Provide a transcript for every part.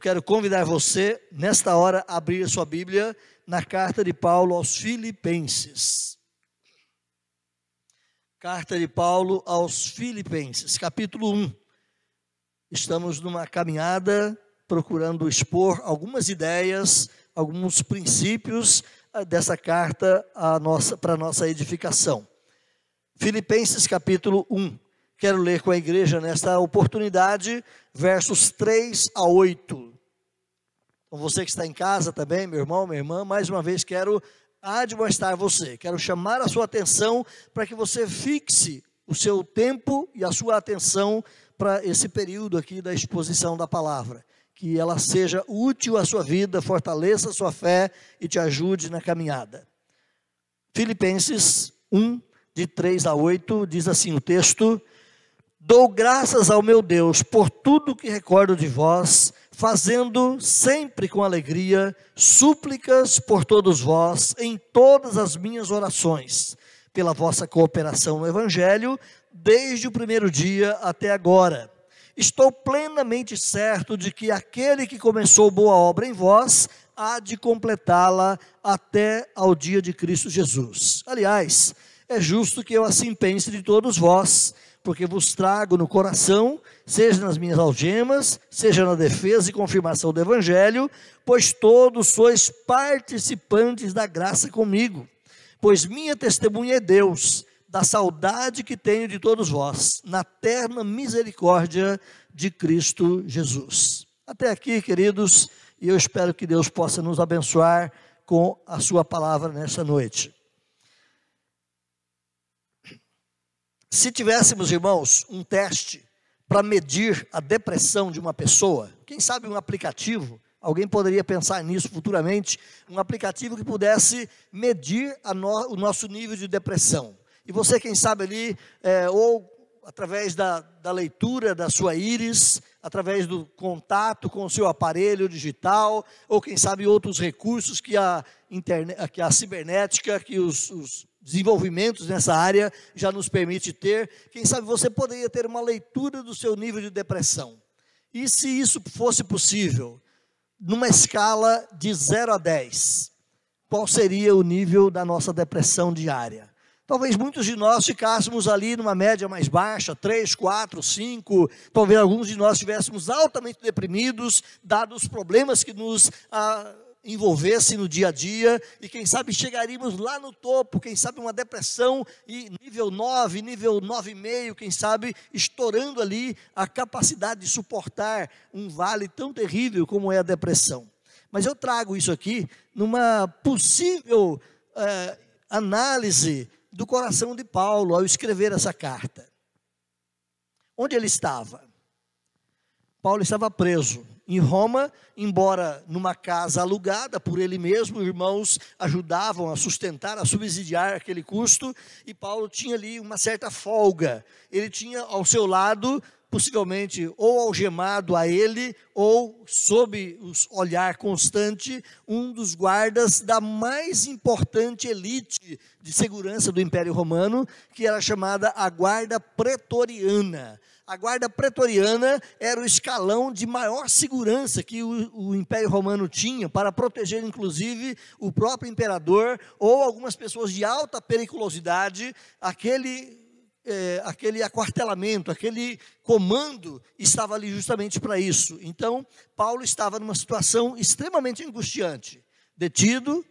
quero convidar você, nesta hora, a abrir a sua Bíblia na carta de Paulo aos Filipenses. Carta de Paulo aos Filipenses, capítulo 1. Estamos numa caminhada procurando expor algumas ideias, alguns princípios dessa carta para a nossa edificação. Filipenses capítulo 1. Quero ler com a igreja nesta oportunidade, versos 3 a 8. Com você que está em casa também, meu irmão, minha irmã, mais uma vez quero admoestar você, quero chamar a sua atenção para que você fixe o seu tempo e a sua atenção para esse período aqui da exposição da palavra. Que ela seja útil à sua vida, fortaleça a sua fé e te ajude na caminhada. Filipenses 1, de 3 a 8, diz assim o texto: dou graças ao meu Deus por tudo que recordo de vós, fazendo sempre com alegria súplicas por todos vós, em todas as minhas orações, pela vossa cooperação no Evangelho, desde o primeiro dia até agora. Estou plenamente certo de que aquele que começou boa obra em vós, há de completá-la até ao dia de Cristo Jesus. Aliás, é justo que eu assim pense de todos vós, porque vos trago no coração, seja nas minhas algemas, seja na defesa e confirmação do Evangelho, pois todos sois participantes da graça comigo. Pois minha testemunha é Deus, da saudade que tenho de todos vós, na terna misericórdia de Cristo Jesus. Até aqui, queridos, e eu espero que Deus possa nos abençoar com a sua palavra nesta noite. Se tivéssemos, irmãos, um teste para medir a depressão de uma pessoa, quem sabe um aplicativo, alguém poderia pensar nisso futuramente, um aplicativo que pudesse medir o nosso nível de depressão. E você, quem sabe ali, ou através da leitura da sua íris, através do contato com o seu aparelho digital, ou quem sabe outros recursos que a cibernética, que os desenvolvimentos nessa área já nos permite ter, quem sabe você poderia ter uma leitura do seu nível de depressão. E se isso fosse possível, numa escala de 0 a 10, qual seria o nível da nossa depressão diária? Talvez muitos de nós ficássemos ali numa média mais baixa, 3, 4, 5, talvez alguns de nós estivéssemos altamente deprimidos, dados os problemas que nos envolvesse no dia a dia, e quem sabe chegaríamos lá no topo, quem sabe uma depressão e nível 9, nível 9,5, quem sabe estourando ali a capacidade de suportar um vale tão terrível como é a depressão. Mas eu trago isso aqui numa possível análise do coração de Paulo ao escrever essa carta. Onde ele estava? Paulo estava preso em Roma, embora numa casa alugada por ele mesmo, irmãos ajudavam a sustentar, a subsidiar aquele custo, e Paulo tinha ali uma certa folga. Ele tinha ao seu lado, possivelmente, ou algemado a ele, ou sob o olhar constante, um dos guardas da mais importante elite de segurança do Império Romano, que era chamada a Guarda Pretoriana. A Guarda Pretoriana era o escalão de maior segurança que o Império Romano tinha, para proteger, inclusive, o próprio imperador, ou algumas pessoas de alta periculosidade. Aquele aquartelamento, aquele comando estava ali justamente para isso. Então, Paulo estava numa situação extremamente angustiante, detido,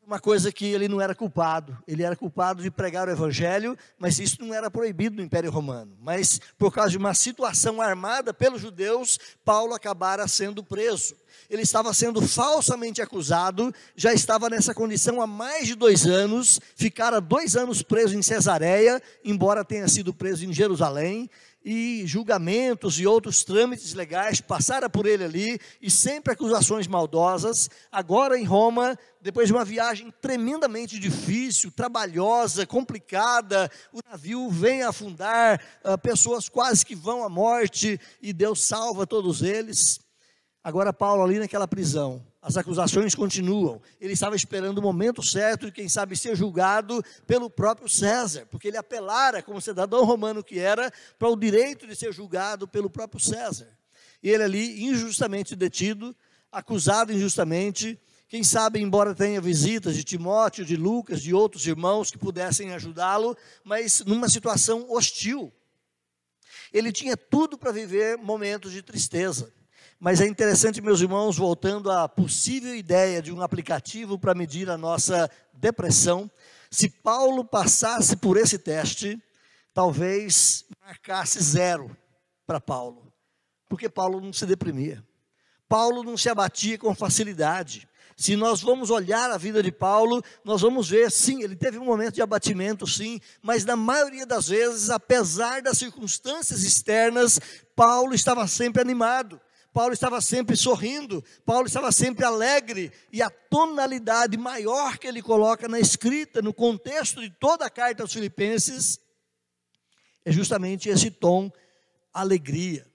uma coisa que ele não era culpado. Ele era culpado de pregar o Evangelho, mas isso não era proibido no Império Romano. Mas por causa de uma situação armada pelos judeus, Paulo acabara sendo preso. Ele estava sendo falsamente acusado, já estava nessa condição há mais de 2 anos, ficara 2 anos preso em Cesareia, embora tenha sido preso em Jerusalém, e julgamentos e outros trâmites legais passaram por ele ali, e sempre acusações maldosas. Agora em Roma, depois de uma viagem tremendamente difícil, trabalhosa, complicada, o navio vem a afundar, pessoas quase que vão à morte, e Deus salva todos eles. Agora Paulo ali naquela prisão, as acusações continuam. Ele estava esperando o momento certo de, quem sabe, ser julgado pelo próprio César, porque ele apelara, como cidadão romano que era, para o direito de ser julgado pelo próprio César. ele ali injustamente detido, acusado injustamente, quem sabe, embora tenha visitas de Timóteo, de Lucas, de outros irmãos que pudessem ajudá-lo, mas numa situação hostil. Ele tinha tudo para viver momentos de tristeza. Mas é interessante, meus irmãos, voltando à possível ideia de um aplicativo para medir a nossa depressão, se Paulo passasse por esse teste, talvez marcasse 0 para Paulo, porque Paulo não se deprimia, Paulo não se abatia com facilidade. Se nós vamos olhar a vida de Paulo, nós vamos ver, sim, ele teve um momento de abatimento, sim, mas na maioria das vezes, apesar das circunstâncias externas, Paulo estava sempre animado, Paulo estava sempre sorrindo, Paulo estava sempre alegre, e a tonalidade maior que ele coloca na escrita, no contexto de toda a carta aos Filipenses, é justamente esse tom, alegria.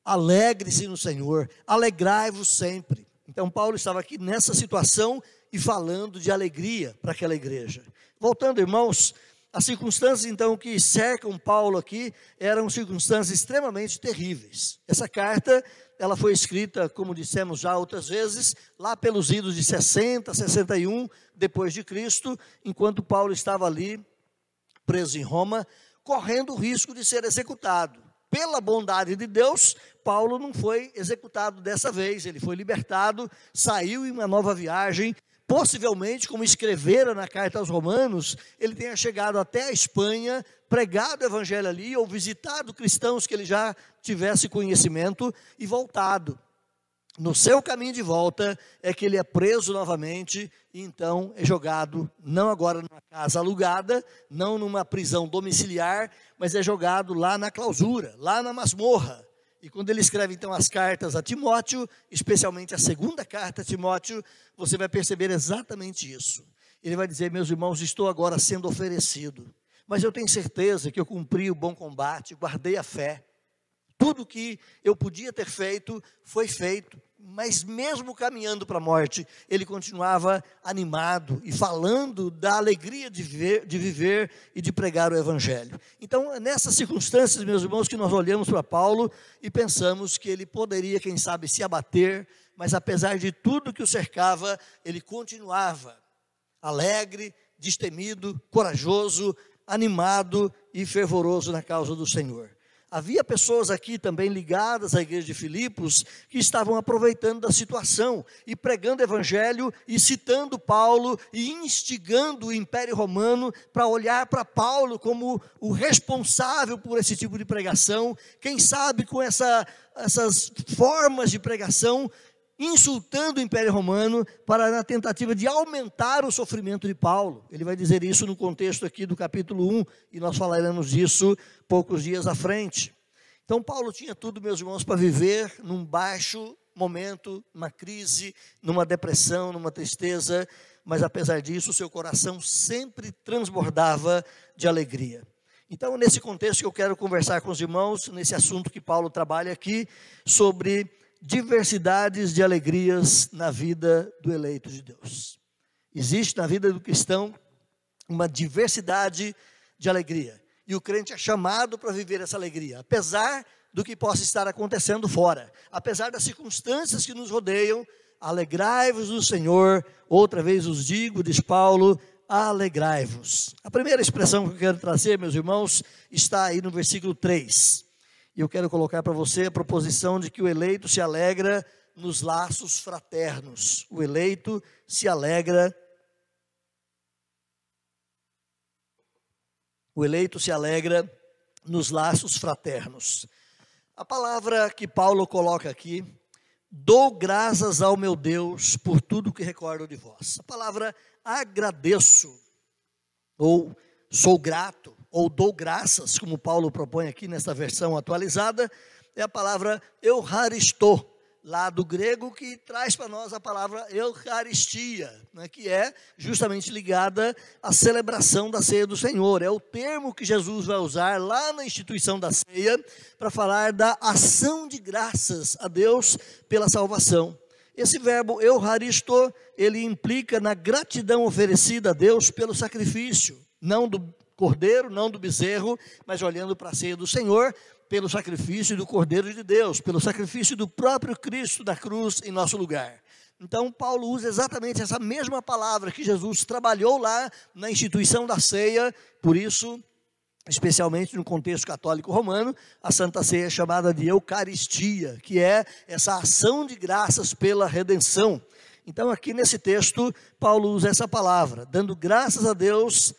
Alegre-se no Senhor, alegrai-vos sempre. Então Paulo estava aqui nessa situação e falando de alegria para aquela igreja. Voltando, irmãos, as circunstâncias então que cercam Paulo aqui eram circunstâncias extremamente terríveis. Essa carta, ela foi escrita, como dissemos já outras vezes, lá pelos idos de 60, 61 depois de Cristo, enquanto Paulo estava ali preso em Roma, correndo o risco de ser executado. Pela bondade de Deus, Paulo não foi executado dessa vez, ele foi libertado, saiu em uma nova viagem, possivelmente, como escrevera na carta aos Romanos, ele tenha chegado até a Espanha, pregado o evangelho ali, ou visitado cristãos que ele já tivesse conhecimento e voltado. No seu caminho de volta é que ele é preso novamente e então é jogado, não agora numa casa alugada, não numa prisão domiciliar, mas é jogado lá na clausura, lá na masmorra. E quando ele escreve então as cartas a Timóteo, especialmente a segunda carta a Timóteo, você vai perceber exatamente isso. Ele vai dizer: meus irmãos, estou agora sendo oferecido, mas eu tenho certeza que eu cumpri o bom combate, guardei a fé. Tudo que eu podia ter feito, foi feito. Mas mesmo caminhando para a morte, ele continuava animado e falando da alegria de viver e de pregar o evangelho. Então, é nessas circunstâncias, meus irmãos, que nós olhamos para Paulo e pensamos que ele poderia, quem sabe, se abater, mas apesar de tudo que o cercava, ele continuava alegre, destemido, corajoso, animado e fervoroso na causa do Senhor. Havia pessoas aqui também ligadas à igreja de Filipos que estavam aproveitando da situação e pregando o evangelho e citando Paulo e instigando o Império Romano para olhar para Paulo como o responsável por esse tipo de pregação, quem sabe com essas formas de pregação, insultando o Império Romano para na tentativa de aumentar o sofrimento de Paulo. Ele vai dizer isso no contexto aqui do capítulo 1, e nós falaremos disso poucos dias à frente. Então Paulo tinha tudo, meus irmãos, para viver num baixo momento, numa crise, numa depressão, numa tristeza, mas apesar disso, o seu coração sempre transbordava de alegria. Então, nesse contexto que eu quero conversar com os irmãos, nesse assunto que Paulo trabalha aqui, sobre diversidades de alegrias na vida do eleito de Deus. Existe na vida do cristão uma diversidade de alegria, e o crente é chamado para viver essa alegria, apesar do que possa estar acontecendo fora, apesar das circunstâncias que nos rodeiam. Alegrai-vos no Senhor, outra vez os digo, diz Paulo, alegrai-vos. A primeira expressão que eu quero trazer, meus irmãos, está aí no versículo 3. E eu quero colocar para você a proposição de que o eleito se alegra nos laços fraternos. O eleito se alegra. O eleito se alegra nos laços fraternos. A palavra que Paulo coloca aqui, dou graças ao meu Deus por tudo que recordo de vós. A palavra agradeço, ou sou grato, ou dou graças, como Paulo propõe aqui nesta versão atualizada, é a palavra eucharistó, lá do grego, que traz para nós a palavra eucaristia, né, que é justamente ligada à celebração da ceia do Senhor. É o termo que Jesus vai usar lá na instituição da ceia, para falar da ação de graças a Deus pela salvação. Esse verbo eucharistó, ele implica na gratidão oferecida a Deus pelo sacrifício, não do cordeiro, não do bezerro, mas olhando para a ceia do Senhor, pelo sacrifício do Cordeiro de Deus, pelo sacrifício do próprio Cristo da cruz em nosso lugar. Então, Paulo usa exatamente essa mesma palavra que Jesus trabalhou lá na instituição da ceia, por isso, especialmente no contexto católico romano, a Santa Ceia é chamada de Eucaristia, que é essa ação de graças pela redenção. Então, aqui nesse texto, Paulo usa essa palavra, dando graças a Deus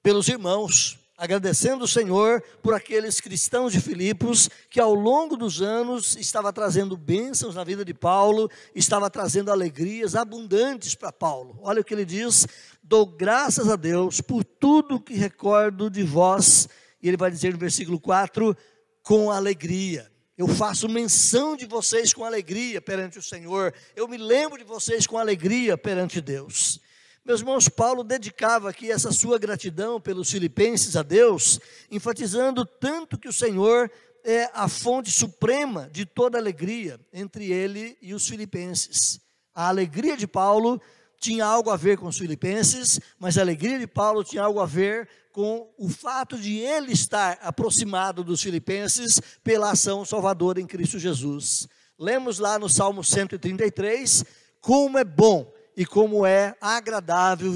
pelos irmãos, agradecendo o Senhor por aqueles cristãos de Filipos que ao longo dos anos estava trazendo bênçãos na vida de Paulo, estava trazendo alegrias abundantes para Paulo. Olha o que ele diz: dou graças a Deus por tudo que recordo de vós, e ele vai dizer no versículo 4, com alegria. Eu faço menção de vocês com alegria perante o Senhor, eu me lembro de vocês com alegria perante Deus. Meus irmãos, Paulo dedicava aqui essa sua gratidão pelos filipenses a Deus, enfatizando tanto que o Senhor é a fonte suprema de toda alegria entre ele e os filipenses. A alegria de Paulo tinha algo a ver com os filipenses, mas a alegria de Paulo tinha algo a ver com o fato de ele estar aproximado dos filipenses pela ação salvadora em Cristo Jesus. Lemos lá no Salmo 133, como é bom e como é agradável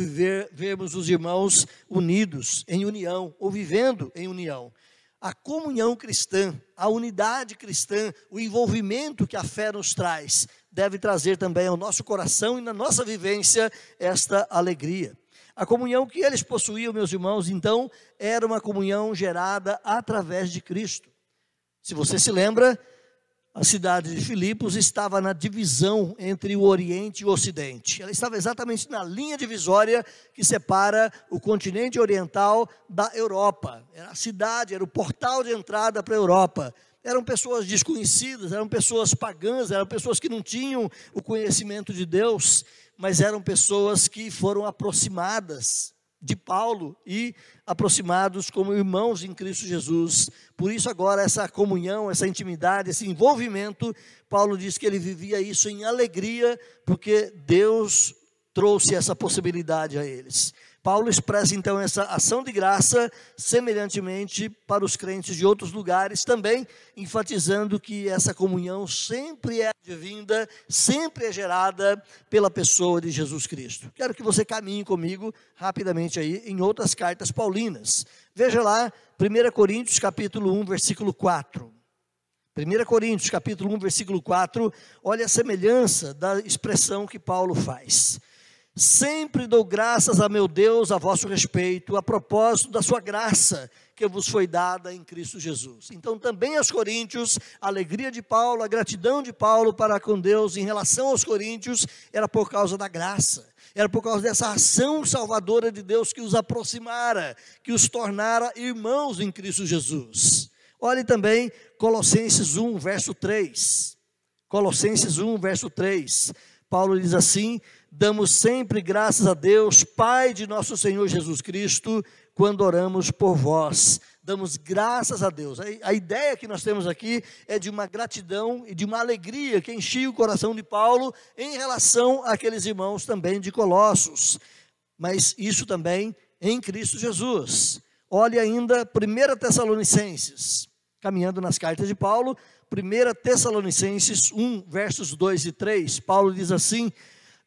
vermos os irmãos unidos, em união, ou vivendo em união. A comunhão cristã, a unidade cristã, o envolvimento que a fé nos traz, deve trazer também ao nosso coração e na nossa vivência esta alegria. A comunhão que eles possuíam, meus irmãos, então, era uma comunhão gerada através de Cristo. Se você se lembra, a cidade de Filipos estava na divisão entre o Oriente e o Ocidente. Ela estava exatamente na linha divisória que separa o continente oriental da Europa. Era a cidade, era o portal de entrada para a Europa. Eram pessoas desconhecidas, eram pessoas pagãs, eram pessoas que não tinham o conhecimento de Deus, mas eram pessoas que foram aproximadas de Paulo e aproximados como irmãos em Cristo Jesus. Por isso agora essa comunhão, essa intimidade, esse envolvimento, Paulo diz que ele vivia isso em alegria, porque Deus trouxe essa possibilidade a eles. Paulo expressa então essa ação de graça semelhantemente para os crentes de outros lugares também, enfatizando que essa comunhão sempre é advinda, sempre é gerada pela pessoa de Jesus Cristo. Quero que você caminhe comigo rapidamente aí em outras cartas paulinas. Veja lá, 1 Coríntios capítulo 1, versículo 4. 1 Coríntios capítulo 1, versículo 4, olha a semelhança da expressão que Paulo faz. Sempre dou graças a meu Deus a vosso respeito, a propósito da sua graça que vos foi dada em Cristo Jesus. Então também aos coríntios, a alegria de Paulo, a gratidão de Paulo para com Deus em relação aos coríntios, era por causa da graça, era por causa dessa ação salvadora de Deus que os aproximara, que os tornara irmãos em Cristo Jesus. Olhe também Colossenses 1, verso 3. Colossenses 1, verso 3. Paulo diz assim: damos sempre graças a Deus, Pai de nosso Senhor Jesus Cristo, quando oramos por vós. Damos graças a Deus. A ideia que nós temos aqui é de uma gratidão e de uma alegria que enchia o coração de Paulo em relação àqueles irmãos também de Colossos. Mas isso também em Cristo Jesus. Olhe ainda 1 Tessalonicenses, caminhando nas cartas de Paulo, 1 Tessalonicenses 1, versos 2 e 3, Paulo diz assim: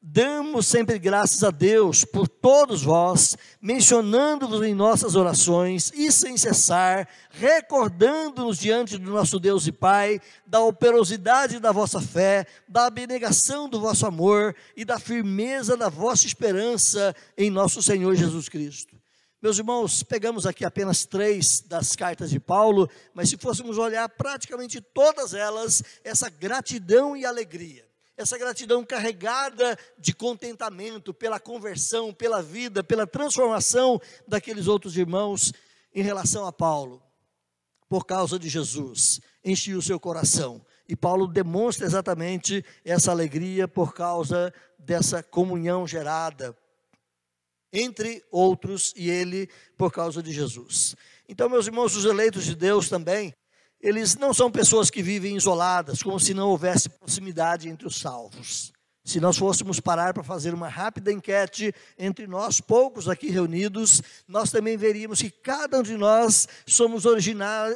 damos sempre graças a Deus por todos vós, mencionando-vos em nossas orações e sem cessar, recordando-nos diante do nosso Deus e Pai, da operosidade da vossa fé, da abnegação do vosso amor e da firmeza da vossa esperança em nosso Senhor Jesus Cristo. Meus irmãos, pegamos aqui apenas 3 das cartas de Paulo, mas se fôssemos olhar praticamente todas elas, essa gratidão e alegria, essa gratidão carregada de contentamento pela conversão, pela vida, pela transformação daqueles outros irmãos em relação a Paulo, por causa de Jesus, enchia o seu coração. E Paulo demonstra exatamente essa alegria por causa dessa comunhão gerada entre outros e ele por causa de Jesus. Então, meus irmãos, os eleitos de Deus também, eles não são pessoas que vivem isoladas, como se não houvesse proximidade entre os salvos. Se nós fôssemos parar para fazer uma rápida enquete entre nós, poucos aqui reunidos, nós também veríamos que cada um de nós somos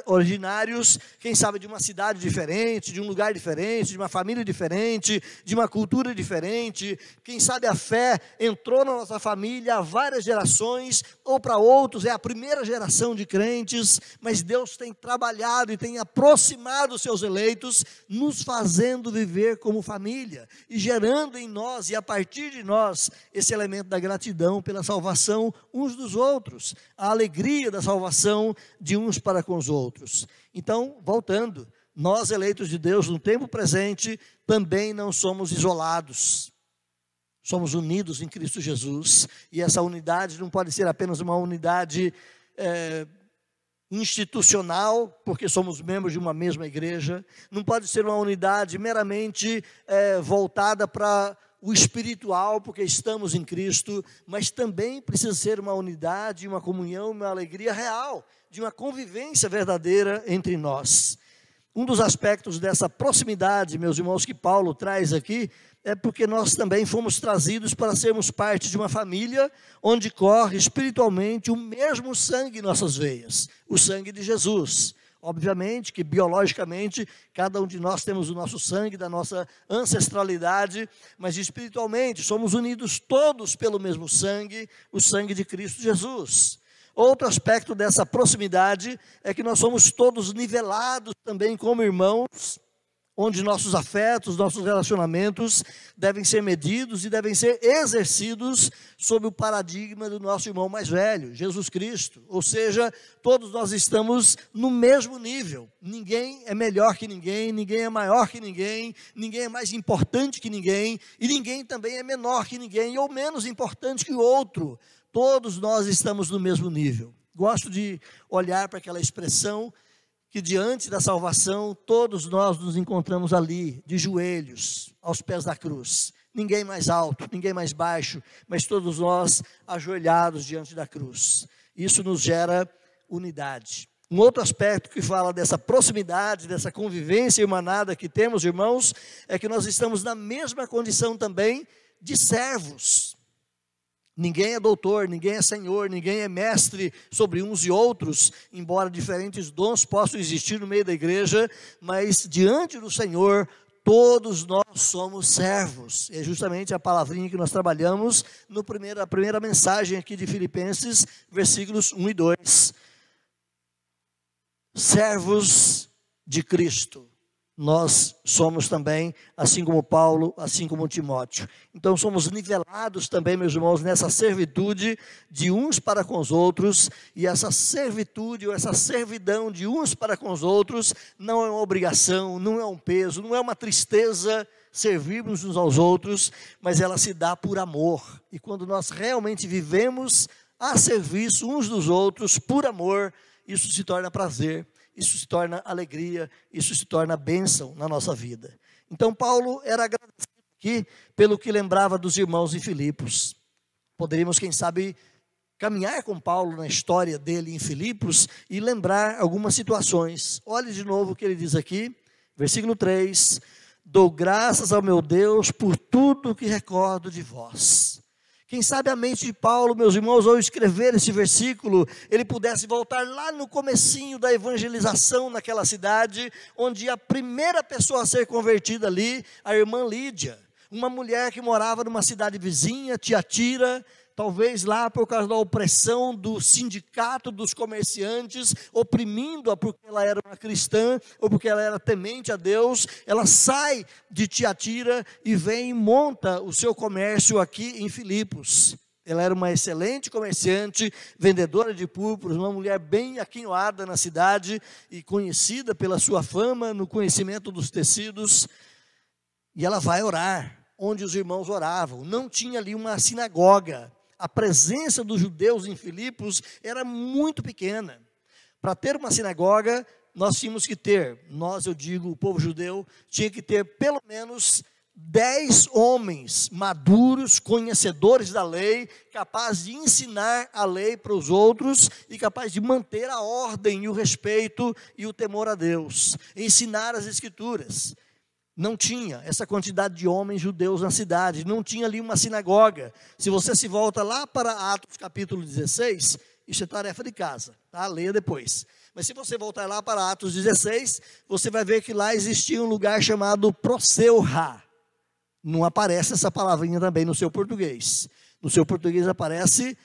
originários, quem sabe de uma cidade diferente, de um lugar diferente, de uma família diferente, de uma cultura diferente. Quem sabe a fé entrou na nossa família há várias gerações, ou para outros é a primeira geração de crentes, mas Deus tem trabalhado e tem aproximado os seus eleitos, nos fazendo viver como família e gerando em nós e a partir de nós esse elemento da gratidão pela salvação uns dos outros, a alegria da salvação de uns para com os outros. Então, voltando, nós eleitos de Deus no tempo presente também não somos isolados, somos unidos em Cristo Jesus, e essa unidade não pode ser apenas uma unidade institucional, porque somos membros de uma mesma igreja, não pode ser uma unidade meramente voltada para o espiritual, porque estamos em Cristo, mas também precisa ser uma unidade, uma comunhão, uma alegria real, de uma convivência verdadeira entre nós. Um dos aspectos dessa proximidade, meus irmãos, que Paulo traz aqui, é porque nós também fomos trazidos para sermos parte de uma família onde corre espiritualmente o mesmo sangue em nossas veias, o sangue de Jesus. Obviamente que biologicamente cada um de nós temos o nosso sangue, da nossa ancestralidade, mas espiritualmente somos unidos todos pelo mesmo sangue, o sangue de Cristo Jesus. Outro aspecto dessa proximidade é que nós somos todos nivelados também como irmãos, onde nossos afetos, nossos relacionamentos devem ser medidos e devem ser exercidos sob o paradigma do nosso irmão mais velho, Jesus Cristo. Ou seja, todos nós estamos no mesmo nível. Ninguém é melhor que ninguém, ninguém é maior que ninguém, ninguém é mais importante que ninguém, e ninguém também é menor que ninguém, ou menos importante que o outro. Todos nós estamos no mesmo nível. Gosto de olhar para aquela expressão que diante da salvação, todos nós nos encontramos ali, de joelhos, aos pés da cruz. Ninguém mais alto, ninguém mais baixo, mas todos nós ajoelhados diante da cruz. Isso nos gera unidade. Um outro aspecto que fala dessa proximidade, dessa convivência irmanada que temos, irmãos, é que nós estamos na mesma condição também de servos. Ninguém é doutor, ninguém é senhor, ninguém é mestre sobre uns e outros, embora diferentes dons possam existir no meio da igreja, mas diante do Senhor, todos nós somos servos. É justamente a palavrinha que nós trabalhamos na primeira mensagem aqui de Filipenses, versículos 1 e 2. Servos de Cristo. Nós somos também, assim como Paulo, assim como Timóteo. Então somos nivelados também, meus irmãos, nessa servitude de uns para com os outros, e essa servitude ou essa servidão de uns para com os outros não é uma obrigação, não é um peso, não é uma tristeza servirmos uns aos outros, mas ela se dá por amor. E quando nós realmente vivemos a serviço uns dos outros por amor, isso se torna prazer. Isso se torna alegria, isso se torna bênção na nossa vida. Então Paulo era agradecido aqui pelo que lembrava dos irmãos em Filipos. Poderíamos, quem sabe, caminhar com Paulo na história dele em Filipos e lembrar algumas situações. Olhe de novo o que ele diz aqui, versículo 3. Dou graças ao meu Deus por tudo que recordo de vós. Quem sabe a mente de Paulo, meus irmãos, ao escrever esse versículo, ele pudesse voltar lá no comecinho da evangelização naquela cidade, onde a primeira pessoa a ser convertida ali, a irmã Lídia, uma mulher que morava numa cidade vizinha, Tiatira, talvez lá por causa da opressão do sindicato dos comerciantes, oprimindo-a porque ela era uma cristã, ou porque ela era temente a Deus. Ela sai de Tiatira e vem e monta o seu comércio aqui em Filipos. Ela era uma excelente comerciante, vendedora de púrpuras, uma mulher bem aquinhoada na cidade e conhecida pela sua fama no conhecimento dos tecidos. E ela vai orar onde os irmãos oravam. Não tinha ali uma sinagoga. A presença dos judeus em Filipos era muito pequena. Para ter uma sinagoga, nós tínhamos que ter, eu digo, o povo judeu, tinha que ter pelo menos 10 homens maduros, conhecedores da lei, capazes de ensinar a lei para os outros e capazes de manter a ordem e o respeito e o temor a Deus, ensinar as escrituras. Não tinha essa quantidade de homens judeus na cidade, não tinha ali uma sinagoga. Se você se volta lá para Atos capítulo 16, isso é tarefa de casa, tá? Leia depois. Mas se você voltar lá para Atos 16, você vai ver que lá existia um lugar chamado Proseurra. Não aparece essa palavrinha também no seu português. No seu português aparece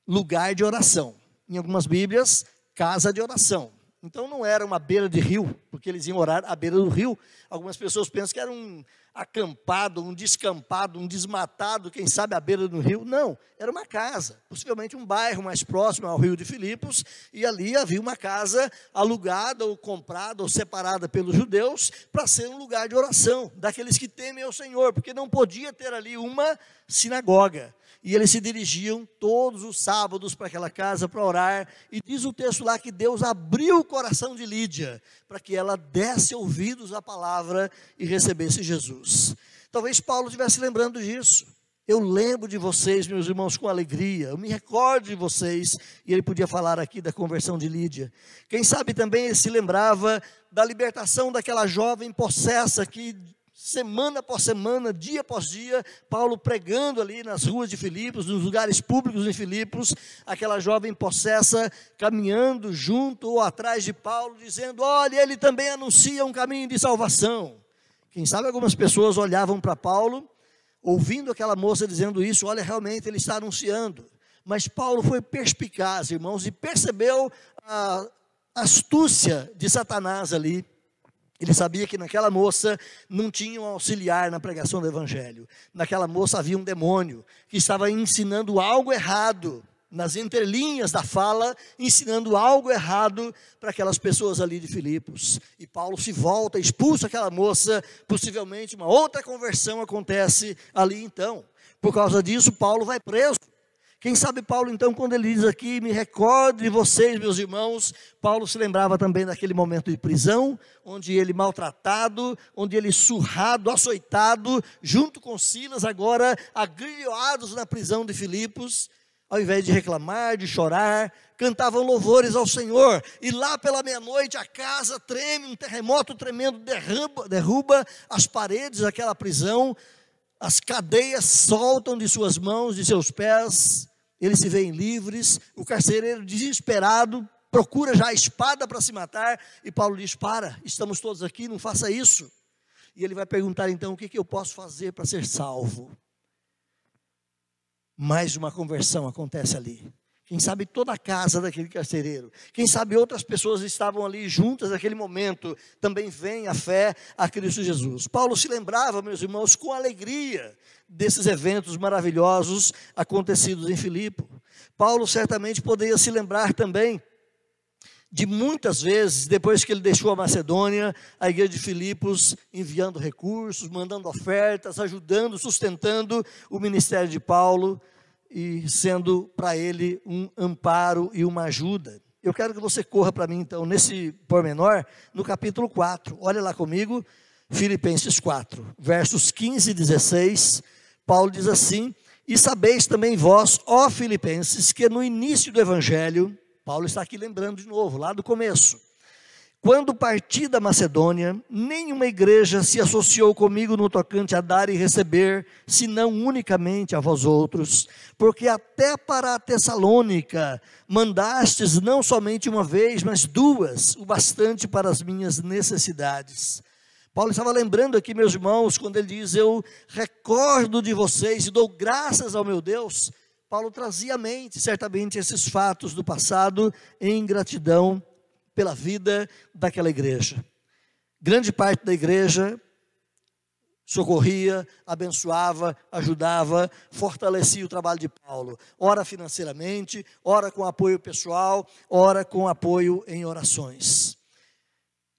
lugar de oração. Em algumas Bíblias, casa de oração. Então não era uma beira de rio, porque eles iam orar à beira do rio. Algumas pessoas pensam que era um acampado, um descampado, um desmatado, quem sabe à beira do rio. Não, era uma casa, possivelmente um bairro mais próximo ao rio de Filipos, e ali havia uma casa alugada ou comprada ou separada pelos judeus para ser um lugar de oração, daqueles que temem ao Senhor, porque não podia ter ali uma sinagoga. E eles se dirigiam todos os sábados para aquela casa para orar. E diz o texto lá que Deus abriu o coração de Lídia para que ela desse ouvidos à palavra e recebesse Jesus. Talvez Paulo estivesse lembrando disso. Eu lembro de vocês, meus irmãos, com alegria. Eu me recordo de vocês. E ele podia falar aqui da conversão de Lídia. Quem sabe também ele se lembrava da libertação daquela jovem possessa que, semana após semana, dia após dia, Paulo pregando ali nas ruas de Filipos, nos lugares públicos em Filipos, aquela jovem possessa caminhando junto ou atrás de Paulo, dizendo: olha, ele também anuncia um caminho de salvação. Quem sabe algumas pessoas olhavam para Paulo, ouvindo aquela moça dizendo isso: olha, realmente ele está anunciando. Mas Paulo foi perspicaz, irmãos, e percebeu a astúcia de Satanás ali. Ele sabia que naquela moça não tinha um auxiliar na pregação do evangelho. Naquela moça havia um demônio que estava ensinando algo errado, nas entrelinhas da fala, ensinando algo errado para aquelas pessoas ali de Filipos. E Paulo se volta, expulsa aquela moça, possivelmente uma outra conversão acontece ali então. Por causa disso, Paulo vai preso. Quem sabe Paulo, então, quando ele diz aqui: me recordo de vocês, meus irmãos, Paulo se lembrava também daquele momento de prisão, onde ele maltratado, onde ele surrado, açoitado, junto com Silas, agora agrilhoados na prisão de Filipos, ao invés de reclamar, de chorar, cantavam louvores ao Senhor. E lá pela meia-noite a casa treme, um terremoto tremendo derruba as paredes daquela prisão, as cadeias soltam de suas mãos, de seus pés. Eles se veem livres, o carcereiro desesperado procura já a espada para se matar, e Paulo diz: para, estamos todos aqui, não faça isso. E ele vai perguntar então: o que eu posso fazer para ser salvo? Mais uma conversão acontece ali. Quem sabe toda a casa daquele carcereiro, quem sabe outras pessoas estavam ali juntas naquele momento, também vem a fé a Cristo Jesus. Paulo se lembrava, meus irmãos, com alegria desses eventos maravilhosos acontecidos em Filipe. Paulo certamente poderia se lembrar também de muitas vezes, depois que ele deixou a Macedônia, a igreja de Filipos enviando recursos, mandando ofertas, ajudando, sustentando o ministério de Paulo e sendo para ele um amparo e uma ajuda. Eu quero que você corra para mim então, nesse pormenor, no capítulo 4, olha lá comigo, Filipenses 4, versos 15 e 16, Paulo diz assim: e sabeis também vós, ó Filipenses, que no início do evangelho, Paulo está aqui lembrando de novo, lá do começo, quando parti da Macedônia, nenhuma igreja se associou comigo no tocante a dar e receber, senão unicamente a vós outros, porque até para a Tessalônica mandastes não somente uma vez, mas duas, o bastante para as minhas necessidades. Paulo estava lembrando aqui, meus irmãos, quando ele diz: eu recordo de vocês e dou graças ao meu Deus. Paulo trazia à mente, certamente, esses fatos do passado em gratidão pela vida daquela igreja. Grande parte da igreja socorria, abençoava, ajudava, fortalecia o trabalho de Paulo, ora financeiramente, ora com apoio pessoal, ora com apoio em orações.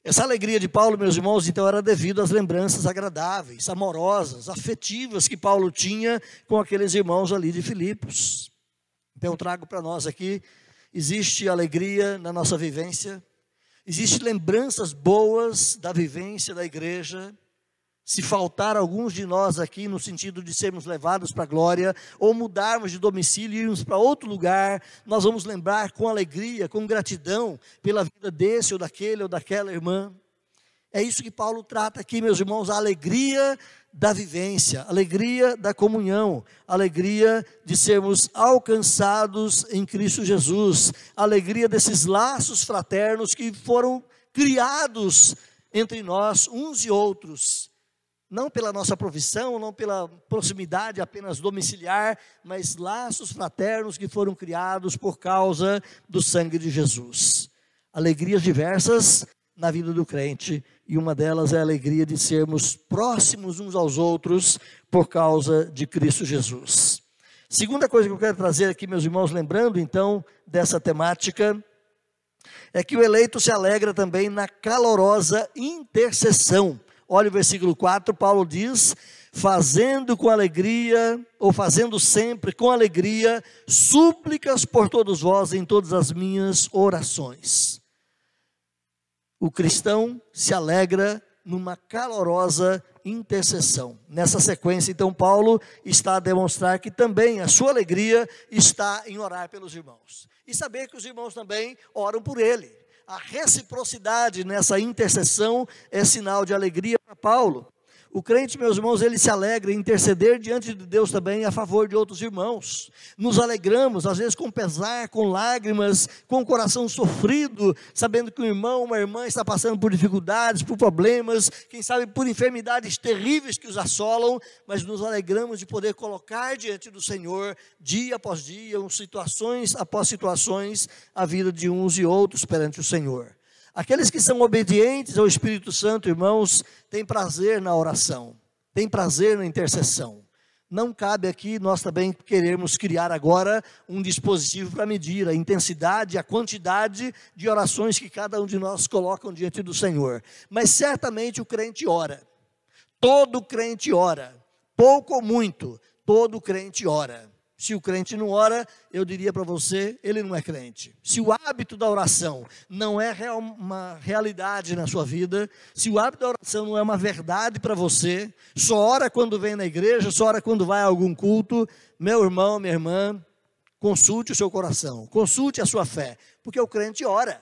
Essa alegria de Paulo, meus irmãos, então era devido às lembranças agradáveis, amorosas, afetivas que Paulo tinha com aqueles irmãos ali de Filipos. Então eu trago para nós aqui: existe alegria na nossa vivência, existem lembranças boas da vivência da igreja. Se faltar alguns de nós aqui, no sentido de sermos levados para a glória, ou mudarmos de domicílio e irmos para outro lugar, nós vamos lembrar com alegria, com gratidão, pela vida desse ou daquele ou daquela irmã. É isso que Paulo trata aqui, meus irmãos, a alegria da vivência, a alegria da comunhão, a alegria de sermos alcançados em Cristo Jesus, a alegria desses laços fraternos que foram criados entre nós, uns e outros, não pela nossa profissão, não pela proximidade apenas domiciliar, mas laços fraternos que foram criados por causa do sangue de Jesus. Alegrias diversas na vida do crente, e uma delas é a alegria de sermos próximos uns aos outros por causa de Cristo Jesus. Segunda coisa que eu quero trazer aqui, meus irmãos, lembrando então dessa temática, é que o eleito se alegra também na calorosa intercessão. Olha o versículo 4, Paulo diz: fazendo com alegria, ou fazendo sempre com alegria, súplicas por todos vós em todas as minhas orações. O cristão se alegra numa calorosa intercessão. Nessa sequência, então, Paulo está a demonstrar que também a sua alegria está em orar pelos irmãos. E saber que os irmãos também oram por ele. A reciprocidade nessa intercessão é sinal de alegria para Paulo. O crente, meus irmãos, ele se alegra em interceder diante de Deus também a favor de outros irmãos. Nos alegramos, às vezes com pesar, com lágrimas, com o coração sofrido, sabendo que um irmão, uma irmã está passando por dificuldades, por problemas, quem sabe por enfermidades terríveis que os assolam, mas nos alegramos de poder colocar diante do Senhor, dia após dia, situações após situações, a vida de uns e outros perante o Senhor. Aqueles que são obedientes ao Espírito Santo, irmãos, têm prazer na oração, têm prazer na intercessão. Não cabe aqui nós também querermos criar agora um dispositivo para medir a intensidade, a quantidade de orações que cada um de nós colocam diante do Senhor. Mas certamente o crente ora. Todo crente ora. Pouco ou muito, todo crente ora. Se o crente não ora, eu diria para você, ele não é crente. Se o hábito da oração não é uma realidade na sua vida, se o hábito da oração não é uma verdade para você, só ora quando vem na igreja, só ora quando vai a algum culto, meu irmão, minha irmã, consulte o seu coração, consulte a sua fé, porque o crente ora.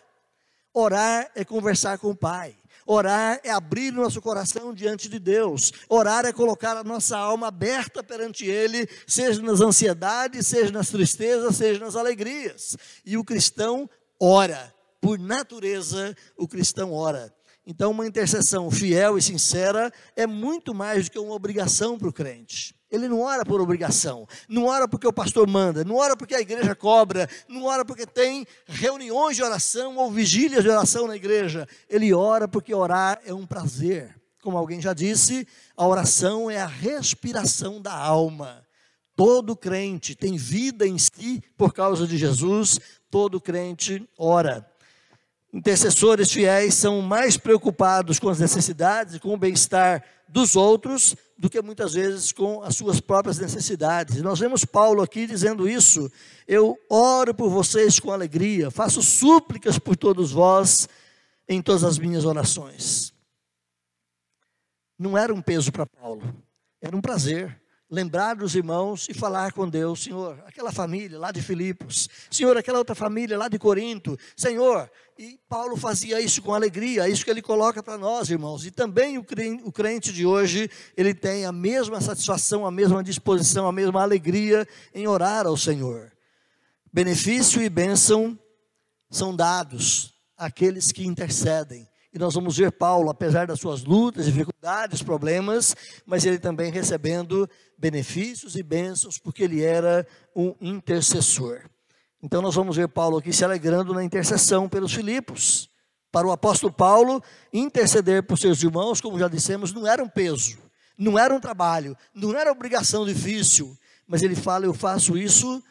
Orar é conversar com o Pai. Orar é abrir nosso coração diante de Deus. Orar é colocar a nossa alma aberta perante Ele, seja nas ansiedades, seja nas tristezas, seja nas alegrias. E o cristão ora. Por natureza, o cristão ora. Então, uma intercessão fiel e sincera é muito mais do que uma obrigação para o crente. Ele não ora por obrigação, não ora porque o pastor manda, não ora porque a igreja cobra, não ora porque tem reuniões de oração ou vigílias de oração na igreja. Ele ora porque orar é um prazer. Como alguém já disse, a oração é a respiração da alma. Todo crente tem vida em si por causa de Jesus, todo crente ora. Intercessores fiéis são mais preocupados com as necessidades e com o bem-estar dos outros do que muitas vezes com as suas próprias necessidades. E nós vemos Paulo aqui dizendo isso: eu oro por vocês com alegria, faço súplicas por todos vós em todas as minhas orações. Não era um peso para Paulo, era um prazer. Lembrar dos irmãos e falar com Deus: Senhor, aquela família lá de Filipos, Senhor, aquela outra família lá de Corinto, Senhor. E Paulo fazia isso com alegria, é isso que ele coloca para nós, irmãos. E também o crente de hoje, ele tem a mesma satisfação, a mesma disposição, a mesma alegria em orar ao Senhor. Benefício e bênção são dados àqueles que intercedem. E nós vamos ver Paulo, apesar das suas lutas, dificuldades, problemas, mas ele também recebendo benefícios e bênçãos, porque ele era um intercessor. Então nós vamos ver Paulo aqui se alegrando na intercessão pelos Filipos. Para o apóstolo Paulo, interceder por seus irmãos, como já dissemos, não era um peso, não era um trabalho, não era obrigação difícil, mas ele fala: eu faço isso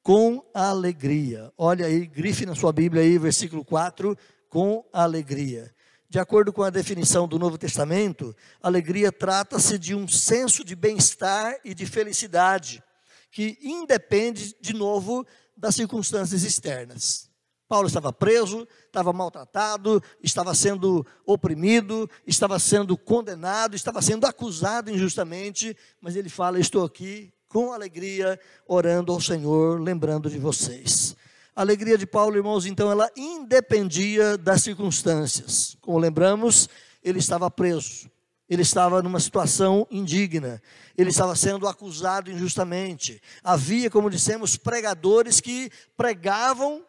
com alegria. Olha aí, grife na sua Bíblia aí, versículo 4, com alegria. De acordo com a definição do Novo Testamento, alegria trata-se de um senso de bem-estar e de felicidade, que independe, de novo, das circunstâncias externas. Paulo estava preso, estava maltratado, estava sendo oprimido, estava sendo condenado, estava sendo acusado injustamente, mas ele fala: estou aqui com alegria, orando ao Senhor, lembrando de vocês. A alegria de Paulo, irmãos, então, ela independia das circunstâncias. Como lembramos, ele estava preso. Ele estava numa situação indigna, ele estava sendo acusado injustamente. Havia, como dissemos, pregadores que pregavam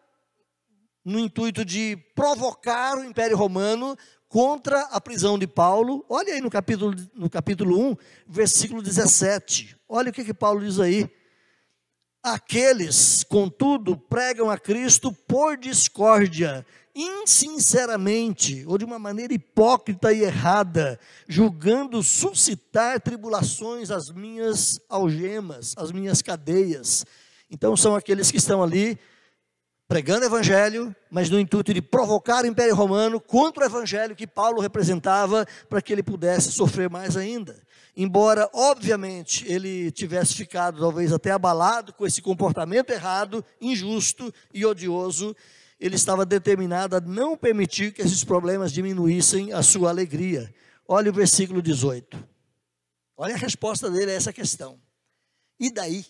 no intuito de provocar o Império Romano contra a prisão de Paulo. Olha aí no capítulo 1, versículo 17. Olha o que Paulo diz aí. Aqueles, contudo, pregam a Cristo por discórdia, insinceramente, ou de uma maneira hipócrita e errada, julgando suscitar tribulações às minhas algemas, às minhas cadeias. Então são aqueles que estão ali pregando o evangelho, mas no intuito de provocar o Império Romano contra o evangelho que Paulo representava, para que ele pudesse sofrer mais ainda. Embora, obviamente, ele tivesse ficado talvez até abalado com esse comportamento errado, injusto e odioso, ele estava determinado a não permitir que esses problemas diminuíssem a sua alegria. Olha o versículo 18. Olha a resposta dele a essa questão. E daí?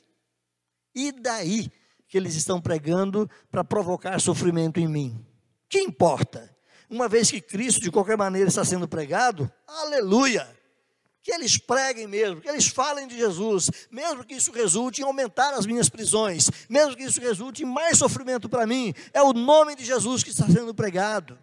E daí que eles estão pregando para provocar sofrimento em mim? Que importa? Uma vez que Cristo de qualquer maneira está sendo pregado, aleluia! Que eles preguem mesmo, que eles falem de Jesus, mesmo que isso resulte em aumentar as minhas prisões, mesmo que isso resulte em mais sofrimento para mim, é o nome de Jesus que está sendo pregado.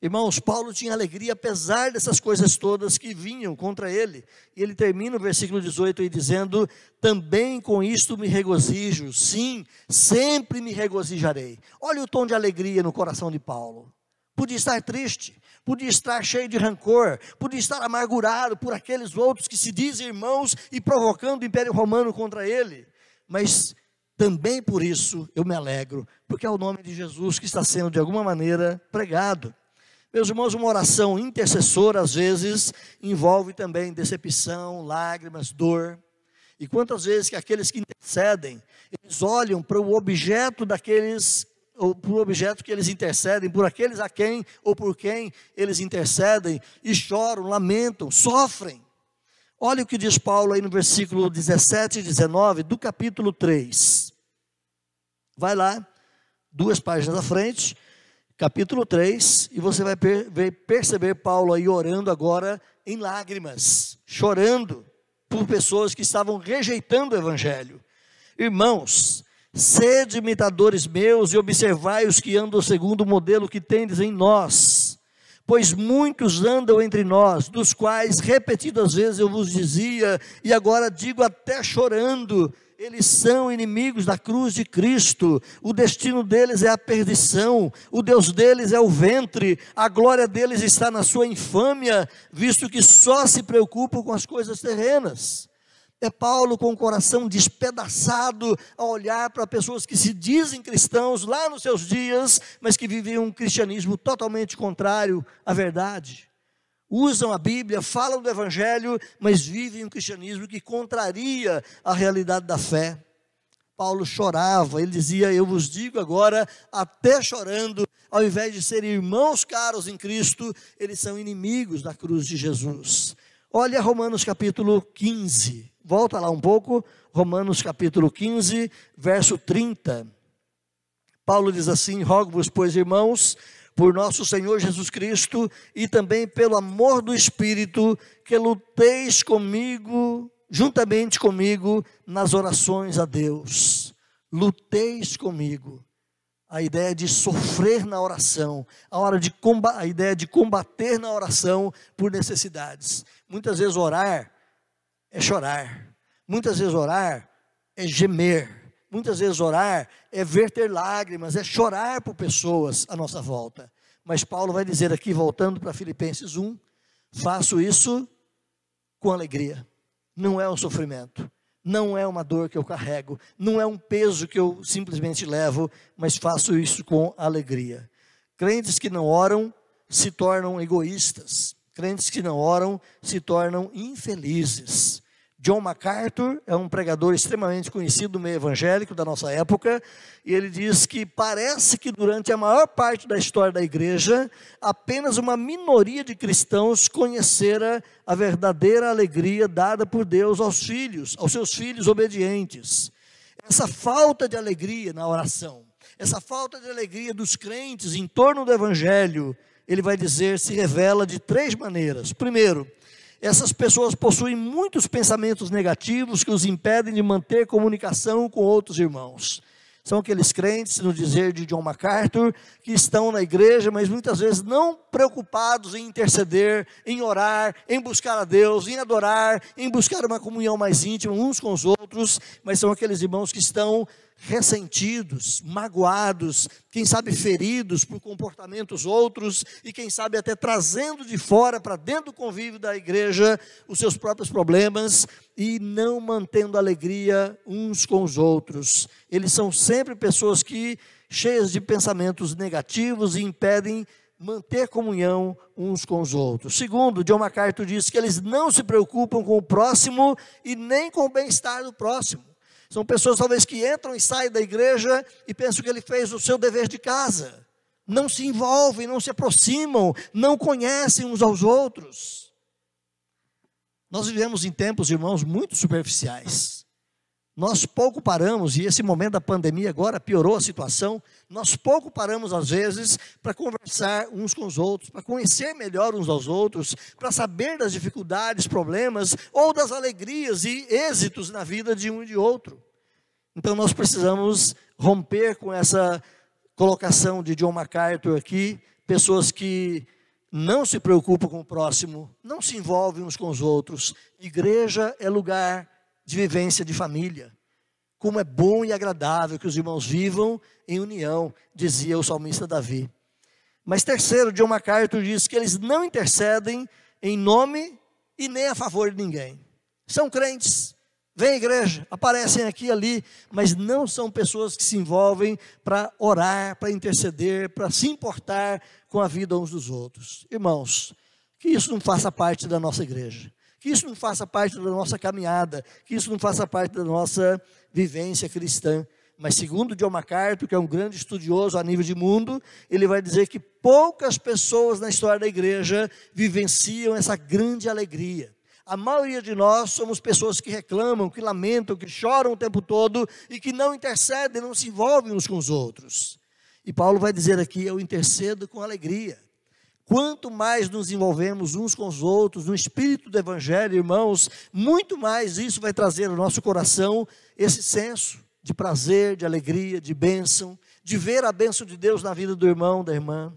Irmãos, Paulo tinha alegria apesar dessas coisas todas que vinham contra ele, e ele termina o versículo 18 aí dizendo: também com isto me regozijo, sim, sempre me regozijarei. Olha o tom de alegria no coração de Paulo. Podia estar triste, podia estar cheio de rancor, podia estar amargurado por aqueles outros que se dizem irmãos e provocando o Império Romano contra ele, mas também por isso eu me alegro, porque é o nome de Jesus que está sendo de alguma maneira pregado. Meus irmãos, uma oração intercessora às vezes envolve também decepção, lágrimas, dor. E quantas vezes que aqueles que intercedem, eles olham para o objeto daqueles, ou para o objeto que eles intercedem, por aqueles a quem ou por quem eles intercedem, e choram, lamentam, sofrem. Olha o que diz Paulo aí no versículo 17 e 19 do capítulo 3. Vai lá, 2 páginas à frente, capítulo 3, e você vai perceber Paulo aí orando agora em lágrimas, chorando por pessoas que estavam rejeitando o evangelho. Irmãos, sede imitadores meus e observai os que andam segundo o modelo que tendes em nós, pois muitos andam entre nós, dos quais repetidas vezes eu vos dizia, e agora digo até chorando, eles são inimigos da cruz de Cristo, o destino deles é a perdição, o Deus deles é o ventre, a glória deles está na sua infâmia, visto que só se preocupam com as coisas terrenas. É Paulo com o coração despedaçado a olhar para pessoas que se dizem cristãos lá nos seus dias, mas que viviam um cristianismo totalmente contrário à verdade. Usam a Bíblia, falam do Evangelho, mas vivem um cristianismo que contraria a realidade da fé. Paulo chorava, ele dizia, eu vos digo agora, até chorando, ao invés de serem irmãos caros em Cristo, eles são inimigos da cruz de Jesus. Olha Romanos capítulo 15, volta lá um pouco, Romanos capítulo 15, verso 30. Paulo diz assim, rogo-vos, pois, irmãos, por nosso Senhor Jesus Cristo e também pelo amor do Espírito, que luteis comigo, juntamente comigo, nas orações a Deus. Luteis comigo. A ideia de sofrer na oração, a ideia de combater na oração por necessidades. Muitas vezes orar é chorar, muitas vezes orar é gemer, muitas vezes orar é verter lágrimas, é chorar por pessoas à nossa volta. Mas Paulo vai dizer aqui, voltando para Filipenses 1, faço isso com alegria. Não é um sofrimento, não é uma dor que eu carrego, não é um peso que eu simplesmente levo, mas faço isso com alegria. Crentes que não oram se tornam egoístas, crentes que não oram se tornam infelizes. John MacArthur é um pregador extremamente conhecido do meio evangélico da nossa época, e ele diz que parece que durante a maior parte da história da igreja, apenas uma minoria de cristãos conhecera a verdadeira alegria dada por Deus aos seus filhos obedientes. Essa falta de alegria na oração, essa falta de alegria dos crentes em torno do evangelho, ele vai dizer, se revela de 3 maneiras. Primeiro, essas pessoas possuem muitos pensamentos negativos que os impedem de manter comunicação com outros irmãos. São aqueles crentes, no dizer de John MacArthur, que estão na igreja, mas muitas vezes não preocupados em interceder, em orar, em buscar a Deus, em adorar, em buscar uma comunhão mais íntima uns com os outros, mas são aqueles irmãos que estão ressentidos, magoados, quem sabe feridos por comportamentos outros, e quem sabe até trazendo de fora para dentro do convívio da igreja os seus próprios problemas, e não mantendo alegria uns com os outros. Eles são sempre pessoas que, cheias de pensamentos negativos, e impedem manter comunhão uns com os outros. Segundo, John MacArthur diz que eles não se preocupam com o próximo e nem com o bem-estar do próximo. São pessoas talvez que entram e saem da igreja e pensam que ele fez o seu dever de casa. Não se envolvem, não se aproximam, não conhecem uns aos outros. Nós vivemos em tempos, irmãos, muito superficiais. Nós pouco paramos, e esse momento da pandemia agora piorou a situação, nós pouco paramos às vezes para conversar uns com os outros, para conhecer melhor uns aos outros, para saber das dificuldades, problemas, ou das alegrias e êxitos na vida de um e de outro. Então nós precisamos romper com essa colocação de John MacArthur aqui, pessoas que não se preocupam com o próximo, não se envolvem uns com os outros. Igreja é lugar de vivência de família. Como é bom e agradável que os irmãos vivam em união, dizia o salmista Davi. Mas terceiro, John MacArthur diz que eles não intercedem em nome e nem a favor de ninguém. São crentes, vêm à igreja, aparecem aqui e ali, mas não são pessoas que se envolvem para orar, para interceder, para se importar com a vida uns dos outros. Irmãos, que isso não faça parte da nossa igreja. Que isso não faça parte da nossa caminhada, que isso não faça parte da nossa vivência cristã. Mas segundo John MacArthur, que é um grande estudioso a nível de mundo, ele vai dizer que poucas pessoas na história da igreja vivenciam essa grande alegria. A maioria de nós somos pessoas que reclamam, que lamentam, que choram o tempo todo e que não intercedem, não se envolvem uns com os outros. E Paulo vai dizer aqui, eu intercedo com alegria. Quanto mais nos envolvemos uns com os outros, no espírito do evangelho, irmãos, muito mais isso vai trazer ao nosso coração esse senso de prazer, de alegria, de bênção, de ver a bênção de Deus na vida do irmão, da irmã.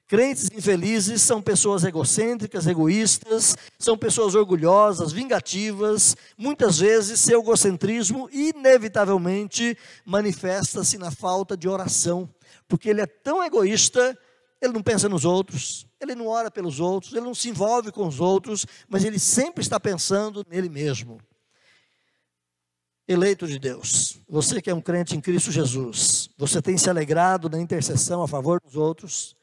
Crentes infelizes são pessoas egocêntricas, egoístas, são pessoas orgulhosas, vingativas. Muitas vezes seu egocentrismo inevitavelmente manifesta-se na falta de oração, porque ele é tão egoísta. Ele não pensa nos outros, ele não ora pelos outros, ele não se envolve com os outros, mas ele sempre está pensando nele mesmo. Eleito de Deus, você que é um crente em Cristo Jesus, você tem se alegrado na intercessão a favor dos outros?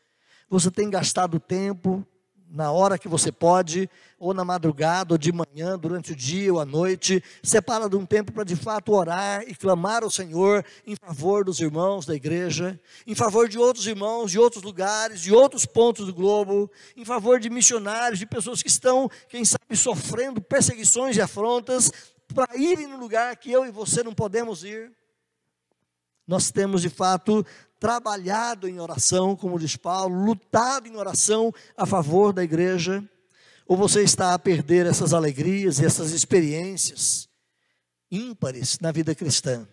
Você tem gastado tempo na hora que você pode, ou na madrugada, ou de manhã, durante o dia ou à noite, separa de um tempo para de fato orar e clamar ao Senhor em favor dos irmãos da igreja, em favor de outros irmãos, de outros lugares, de outros pontos do globo, em favor de missionários, de pessoas que estão, quem sabe, sofrendo perseguições e afrontas, para irem no lugar que eu e você não podemos ir. Nós temos de fato trabalhado em oração, como diz Paulo, lutado em oração a favor da igreja, ou você está a perder essas alegrias e essas experiências ímpares na vida cristã?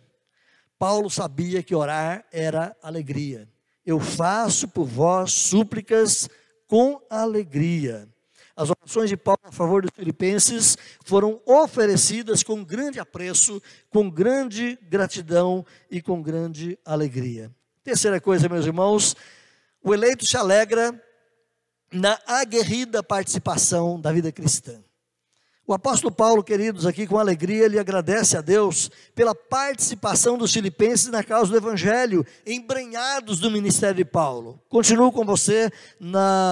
Paulo sabia que orar era alegria. Eu faço por vós súplicas com alegria. As orações de Paulo a favor dos filipenses foram oferecidas com grande apreço, com grande gratidão e com grande alegria. Terceira coisa, meus irmãos, o eleito se alegra na aguerrida participação da vida cristã. O apóstolo Paulo, queridos, aqui com alegria, ele agradece a Deus pela participação dos filipenses na causa do evangelho, embrenhados do ministério de Paulo. Continuo com você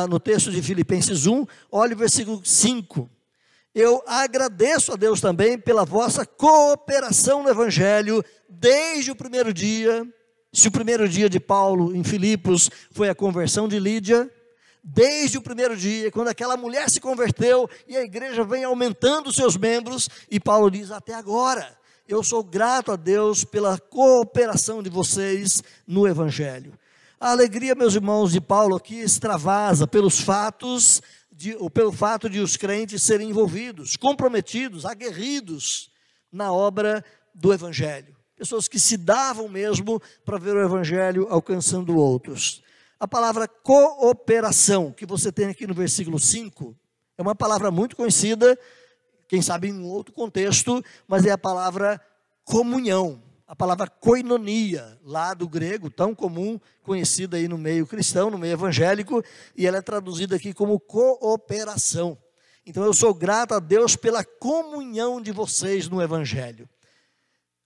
no texto de Filipenses 1, olhe o versículo 5. Eu agradeço a Deus também pela vossa cooperação no evangelho, desde o primeiro dia. Se o primeiro dia de Paulo em Filipos foi a conversão de Lídia, desde o primeiro dia, quando aquela mulher se converteu e a igreja vem aumentando os seus membros, e Paulo diz, até agora, eu sou grato a Deus pela cooperação de vocês no evangelho. A alegria, meus irmãos, de Paulo aqui extravasa pelo fato de os crentes serem envolvidos, comprometidos, aguerridos na obra do Evangelho. Pessoas que se davam mesmo para ver o Evangelho alcançando outros. A palavra cooperação, que você tem aqui no versículo 5, é uma palavra muito conhecida, quem sabe em um outro contexto, mas é a palavra comunhão, a palavra koinonia, lá do grego, tão comum, conhecida aí no meio cristão, no meio evangélico, e ela é traduzida aqui como cooperação. Então eu sou grato a Deus pela comunhão de vocês no Evangelho.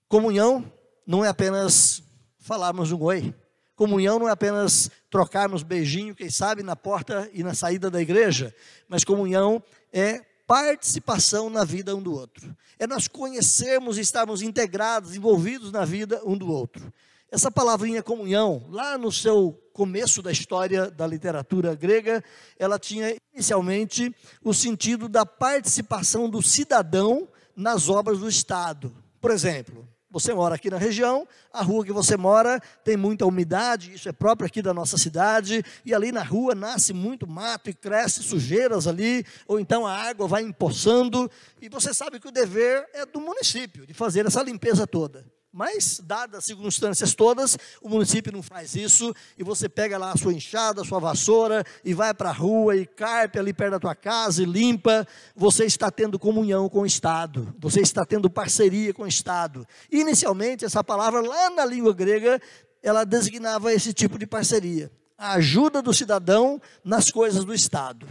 Comunhão não é apenas falarmos um oi. Comunhão não é apenas trocarmos beijinho, quem sabe, na porta e na saída da igreja. Mas comunhão é participação na vida um do outro. É nós conhecermos e estarmos integrados, envolvidos na vida um do outro. Essa palavrinha comunhão, lá no seu começo da história da literatura grega, ela tinha inicialmente o sentido da participação do cidadão nas obras do Estado. Por exemplo, você mora aqui na região, a rua que você mora tem muita umidade, isso é próprio aqui da nossa cidade, e ali na rua nasce muito mato e cresce sujeiras ali, ou então a água vai empoçando, e você sabe que o dever é do município, de fazer essa limpeza toda. Mas, dadas as circunstâncias todas, o município não faz isso, e você pega lá a sua enxada, a sua vassoura, e vai para a rua, e carpe ali perto da tua casa, e limpa. Você está tendo comunhão com o Estado, você está tendo parceria com o Estado. Inicialmente, essa palavra lá na língua grega, ela designava esse tipo de parceria. A ajuda do cidadão nas coisas do Estado.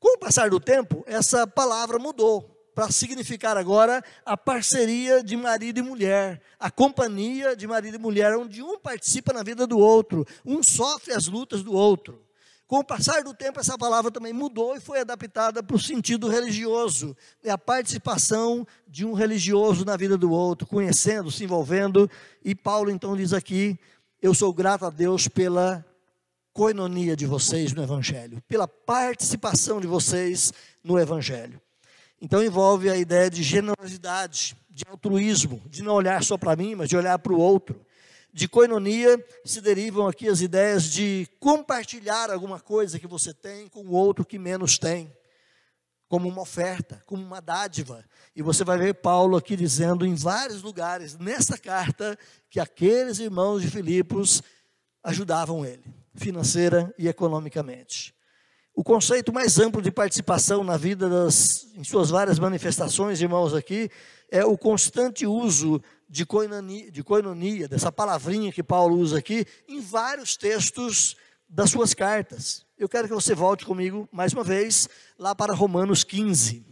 Com o passar do tempo, essa palavra mudou, para significar agora a parceria de marido e mulher, a companhia de marido e mulher, onde um participa na vida do outro, um sofre as lutas do outro. Com o passar do tempo, essa palavra também mudou e foi adaptada para o sentido religioso, é a participação de um religioso na vida do outro, conhecendo, se envolvendo, e Paulo então diz aqui, eu sou grato a Deus pela koinonia de vocês no Evangelho, pela participação de vocês no Evangelho. Então envolve a ideia de generosidade, de altruísmo, de não olhar só para mim, mas de olhar para o outro. De koinonia se derivam aqui as ideias de compartilhar alguma coisa que você tem com o outro que menos tem, como uma oferta, como uma dádiva. E você vai ver Paulo aqui dizendo em vários lugares, nessa carta, que aqueles irmãos de Filipos ajudavam ele, financeira e economicamente. O conceito mais amplo de participação na vida em suas várias manifestações, irmãos, aqui, é o constante uso de koinonia, dessa palavrinha que Paulo usa aqui, em vários textos das suas cartas. Eu quero que você volte comigo, mais uma vez, lá para Romanos 15.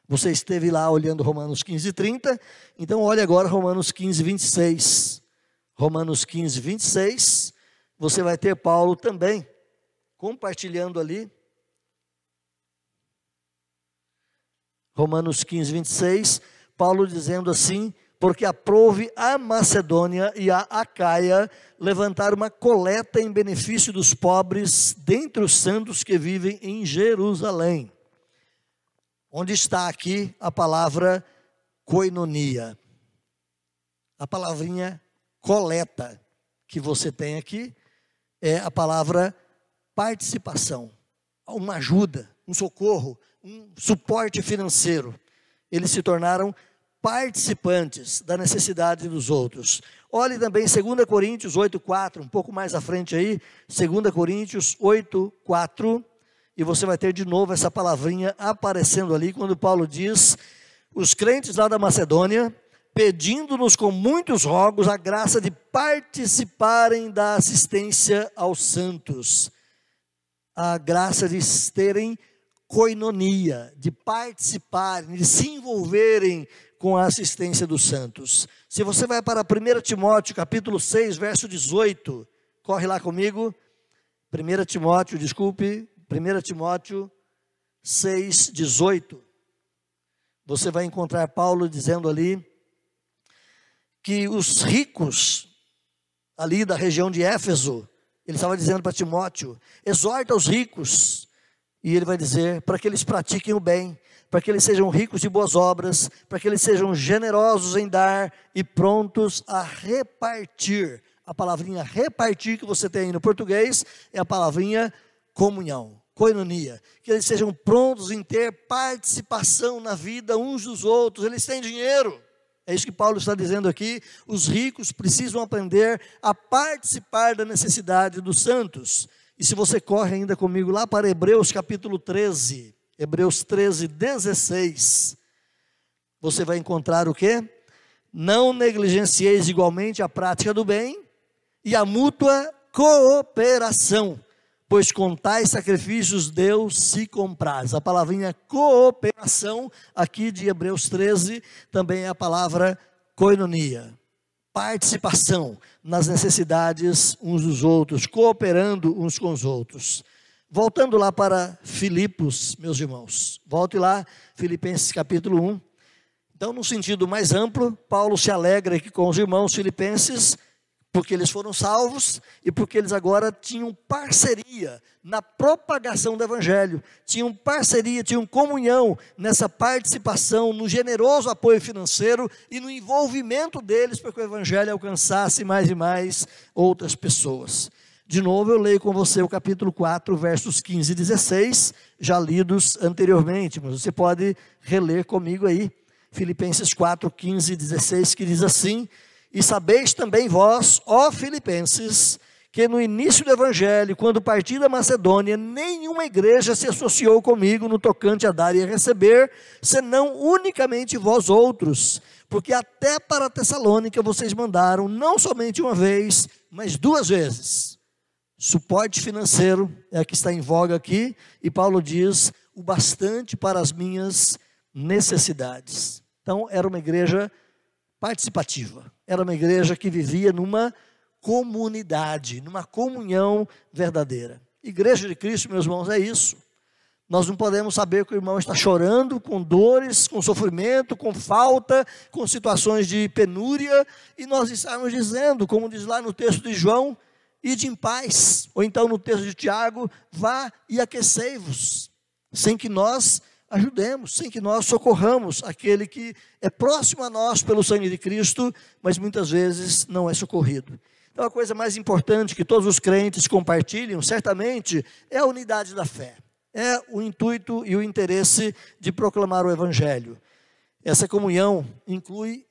Você esteve lá olhando Romanos 15, 30, então olhe agora Romanos 15, 26. Romanos 15, 26, você vai ter Paulo também compartilhando ali, Romanos 15, 26, Paulo dizendo assim, porque aprouve a Macedônia e a Acaia levantar uma coleta em benefício dos pobres dentre os santos que vivem em Jerusalém. Onde está aqui a palavra koinonia? A palavrinha coleta que você tem aqui é a palavra participação, uma ajuda, um socorro, um suporte financeiro. Eles se tornaram participantes da necessidade dos outros. Olhe também 2 Coríntios 8:4, um pouco mais à frente aí, 2 Coríntios 8:4, e você vai ter de novo essa palavrinha aparecendo ali, quando Paulo diz, os crentes lá da Macedônia, pedindo-nos com muitos rogos a graça de participarem da assistência aos santos. A graça de terem koinonia, de participarem, de se envolverem com a assistência dos santos. Se você vai para 1 Timóteo, capítulo 6, verso 18, corre lá comigo, 1 Timóteo 6, 18, você vai encontrar Paulo dizendo ali, que os ricos, ali da região de Éfeso, ele estava dizendo para Timóteo, exorta os ricos, e ele vai dizer, para que eles pratiquem o bem, para que eles sejam ricos de boas obras, para que eles sejam generosos em dar e prontos a repartir A palavrinha repartir que você tem aí no português é a palavrinha comunhão, koinonia. Que eles sejam prontos em ter participação na vida uns dos outros. Eles têm dinheiro. É isso que Paulo está dizendo aqui. Os ricos precisam aprender a participar da necessidade dos santos. E se você corre ainda comigo lá para Hebreus capítulo 13, Hebreus 13, 16, você vai encontrar o quê? Não negligencieis igualmente a prática do bem e a mútua cooperação, pois com tais sacrifícios Deus se compraz. A palavrinha cooperação, aqui de Hebreus 13, também é a palavra koinonia. Participação nas necessidades uns dos outros, cooperando uns com os outros. Voltando lá para Filipos, meus irmãos. Volte lá, Filipenses capítulo 1. Então, no sentido mais amplo, Paulo se alegra aqui com os irmãos filipenses, porque eles foram salvos e porque eles agora tinham parceria na propagação do Evangelho, tinham parceria, tinham comunhão nessa participação, no generoso apoio financeiro e no envolvimento deles para que o Evangelho alcançasse mais e mais outras pessoas. De novo eu leio com você o capítulo 4, versos 15 e 16, já lidos anteriormente, mas você pode reler comigo aí, Filipenses 4, 15 e 16, que diz assim: e sabeis também vós, ó Filipenses, que no início do Evangelho, quando parti da Macedônia, nenhuma igreja se associou comigo no tocante a dar e a receber, senão unicamente vós outros, porque até para Tessalônica vocês mandaram, não somente uma vez, mas 2 vezes. Suporte financeiro é a que está em voga aqui, e Paulo diz, o bastante para as minhas necessidades. Então, era uma igreja participativa, era uma igreja que vivia numa comunidade, numa comunhão verdadeira. Igreja de Cristo, meus irmãos, é isso. Nós não podemos saber que o irmão está chorando, com dores, com sofrimento, com falta, com situações de penúria, e nós estamos dizendo, como diz lá no texto de João, ide em paz, ou então no texto de Tiago, vá e aquecei-vos, sem que nós ajudemos, sem que nós socorramos aquele que é próximo a nós pelo sangue de Cristo, mas muitas vezes não é socorrido. Então a coisa mais importante que todos os crentes compartilham, certamente, é a unidade da fé. É o intuito e o interesse de proclamar o Evangelho. Essa comunhão inclui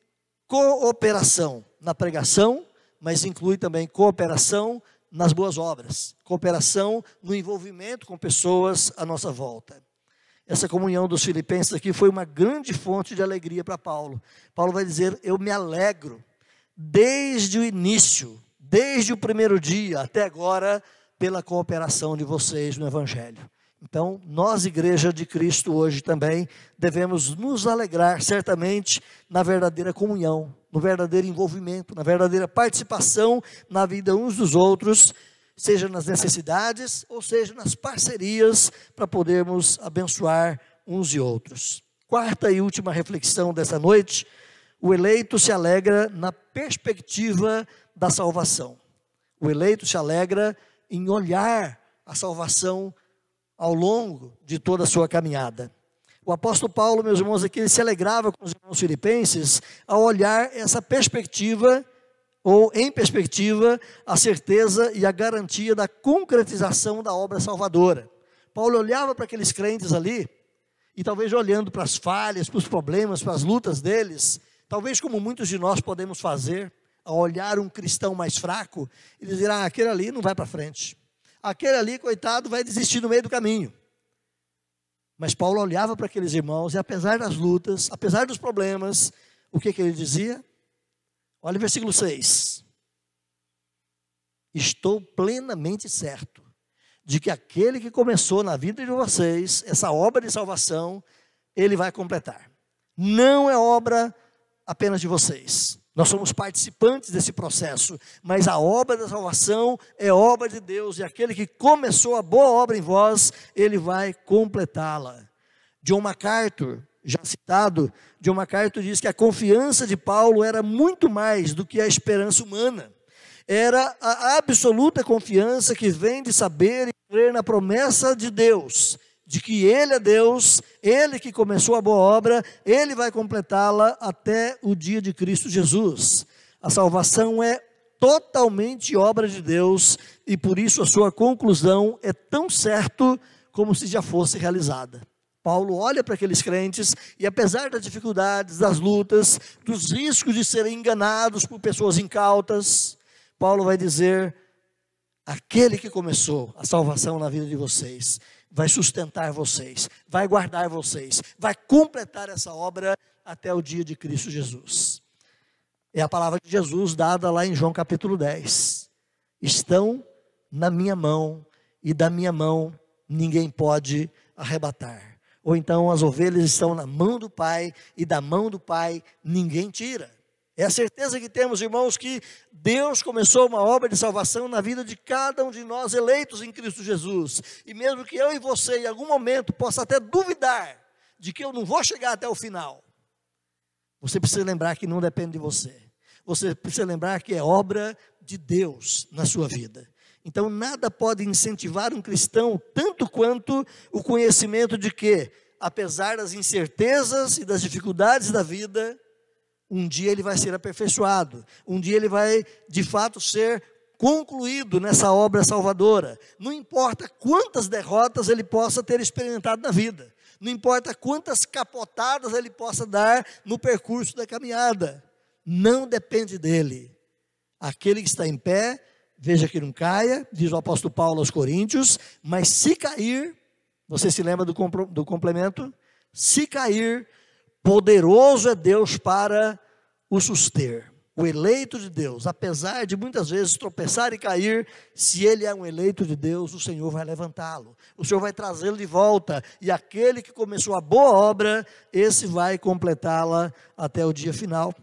cooperação na pregação, mas inclui também cooperação nas boas obras, cooperação no envolvimento com pessoas à nossa volta. Essa comunhão dos filipenses aqui foi uma grande fonte de alegria para Paulo. Paulo vai dizer, eu me alegro desde o início, desde o primeiro dia até agora, pela cooperação de vocês no Evangelho. Então, nós, Igreja de Cristo, hoje também, devemos nos alegrar, certamente, na verdadeira comunhão, no verdadeiro envolvimento, na verdadeira participação na vida uns dos outros, seja nas necessidades, ou seja nas parcerias, para podermos abençoar uns e outros. Quarta e última reflexão dessa noite, o eleito se alegra na perspectiva da salvação. O eleito se alegra em olhar a salvação ao longo de toda a sua caminhada. O apóstolo Paulo, meus irmãos, aqui ele se alegrava com os irmãos filipenses ao olhar essa perspectiva, ou em perspectiva, a certeza e a garantia da concretização da obra salvadora. Paulo olhava para aqueles crentes ali, e talvez olhando para as falhas, para os problemas, para as lutas deles, talvez como muitos de nós podemos fazer, ao olhar um cristão mais fraco, e dizer, aquele ali não vai para frente. Aquele ali, coitado, vai desistir no meio do caminho. Mas Paulo olhava para aqueles irmãos, e apesar das lutas, apesar dos problemas, o que ele dizia? Olha o versículo 6. Estou plenamente certo de que aquele que começou na vida de vocês, essa obra de salvação, ele vai completar. Não é obra apenas de vocês. Nós somos participantes desse processo, mas a obra da salvação é obra de Deus, e aquele que começou a boa obra em vós, ele vai completá-la. John MacArthur, já citado, John MacArthur diz que a confiança de Paulo era muito mais do que a esperança humana. Era a absoluta confiança que vem de saber e crer na promessa de Deus, de que Ele é Deus, Ele que começou a boa obra, Ele vai completá-la até o dia de Cristo Jesus. A salvação é totalmente obra de Deus, e por isso a sua conclusão é tão certo como se já fosse realizada. Paulo olha para aqueles crentes e, apesar das dificuldades, das lutas, dos riscos de serem enganados por pessoas incautas, Paulo vai dizer: aquele que começou a salvação na vida de vocês, vai sustentar vocês, vai guardar vocês, vai completar essa obra até o dia de Cristo Jesus. É a palavra de Jesus dada lá em João capítulo 10. Estão na minha mão, e da minha mão ninguém pode arrebatar. Ou então as ovelhas estão na mão do Pai, e da mão do Pai ninguém tira. É a certeza que temos, irmãos, que Deus começou uma obra de salvação na vida de cada um de nós eleitos em Cristo Jesus. E mesmo que eu e você em algum momento possa até duvidar de que eu não vou chegar até o final, você precisa lembrar que não depende de você. Você precisa lembrar que é obra de Deus na sua vida. Então nada pode incentivar um cristão tanto quanto o conhecimento de que, apesar das incertezas e das dificuldades da vida, um dia ele vai ser aperfeiçoado, um dia ele vai de fato ser concluído nessa obra salvadora. Não importa quantas derrotas ele possa ter experimentado na vida, não importa quantas capotadas ele possa dar no percurso da caminhada, não depende dele. Aquele que está em pé, veja que não caia, diz o apóstolo Paulo aos Coríntios, mas se cair, você se lembra do complemento? Se cair, poderoso é Deus para o suster. O eleito de Deus, apesar de muitas vezes tropeçar e cair, se ele é um eleito de Deus, o Senhor vai levantá-lo, o Senhor vai trazê-lo de volta, e aquele que começou a boa obra, esse vai completá-la até o dia final.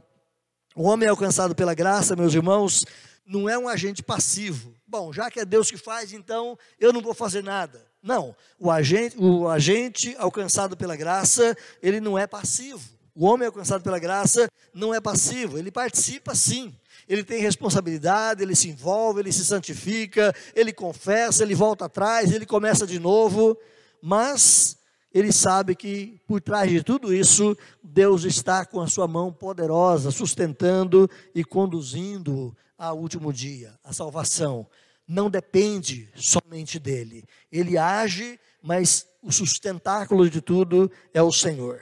O homem alcançado pela graça, meus irmãos, não é um agente passivo. Bom, já que é Deus que faz, então eu não vou fazer nada. Não, o agente alcançado pela graça, ele não é passivo. O homem alcançado pela graça não é passivo, ele participa sim. Ele tem responsabilidade, ele se envolve, ele se santifica, ele confessa, ele volta atrás, ele começa de novo. Mas ele sabe que por trás de tudo isso, Deus está com a sua mão poderosa, sustentando e conduzindo ao último dia. A salvação não depende somente dele. Ele age, mas o sustentáculo de tudo é o Senhor.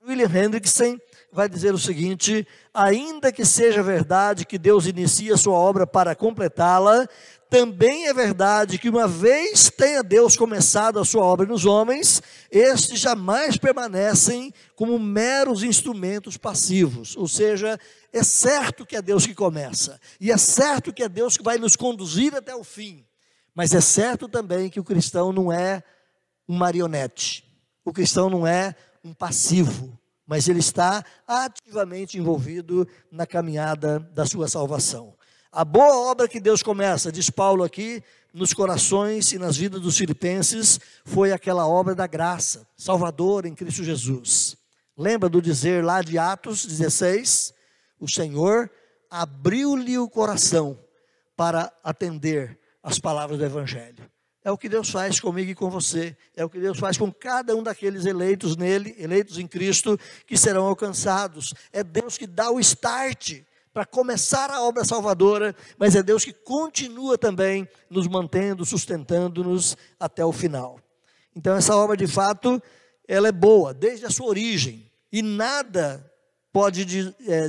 William Hendrickson vai dizer o seguinte: ainda que seja verdade que Deus inicia a sua obra para completá-la, também é verdade que uma vez tenha Deus começado a sua obra nos homens, estes jamais permanecem como meros instrumentos passivos. Ou seja, é certo que é Deus que começa, e é certo que é Deus que vai nos conduzir até o fim, mas é certo também que o cristão não é um marionete, o cristão não é um passivo, mas ele está ativamente envolvido na caminhada da sua salvação. A boa obra que Deus começa, diz Paulo aqui, nos corações e nas vidas dos filipenses, foi aquela obra da graça, salvadora em Cristo Jesus. Lembra do dizer lá de Atos 16? O Senhor abriu-lhe o coração para atender as palavras do Evangelho. É o que Deus faz comigo e com você, é o que Deus faz com cada um daqueles eleitos nele, eleitos em Cristo, que serão alcançados. É Deus que dá o start para começar a obra salvadora, mas é Deus que continua também nos mantendo, sustentando-nos até o final. Então essa obra de fato, ela é boa, desde a sua origem, e nada pode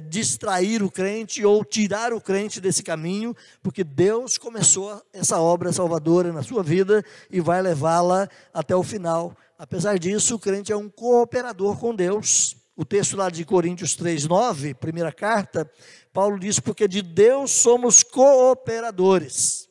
distrair o crente ou tirar o crente desse caminho, porque Deus começou essa obra salvadora na sua vida e vai levá-la até o final. Apesar disso, o crente é um cooperador com Deus. O texto lá de Coríntios 3:9, primeira carta, Paulo diz: porque de Deus somos cooperadores.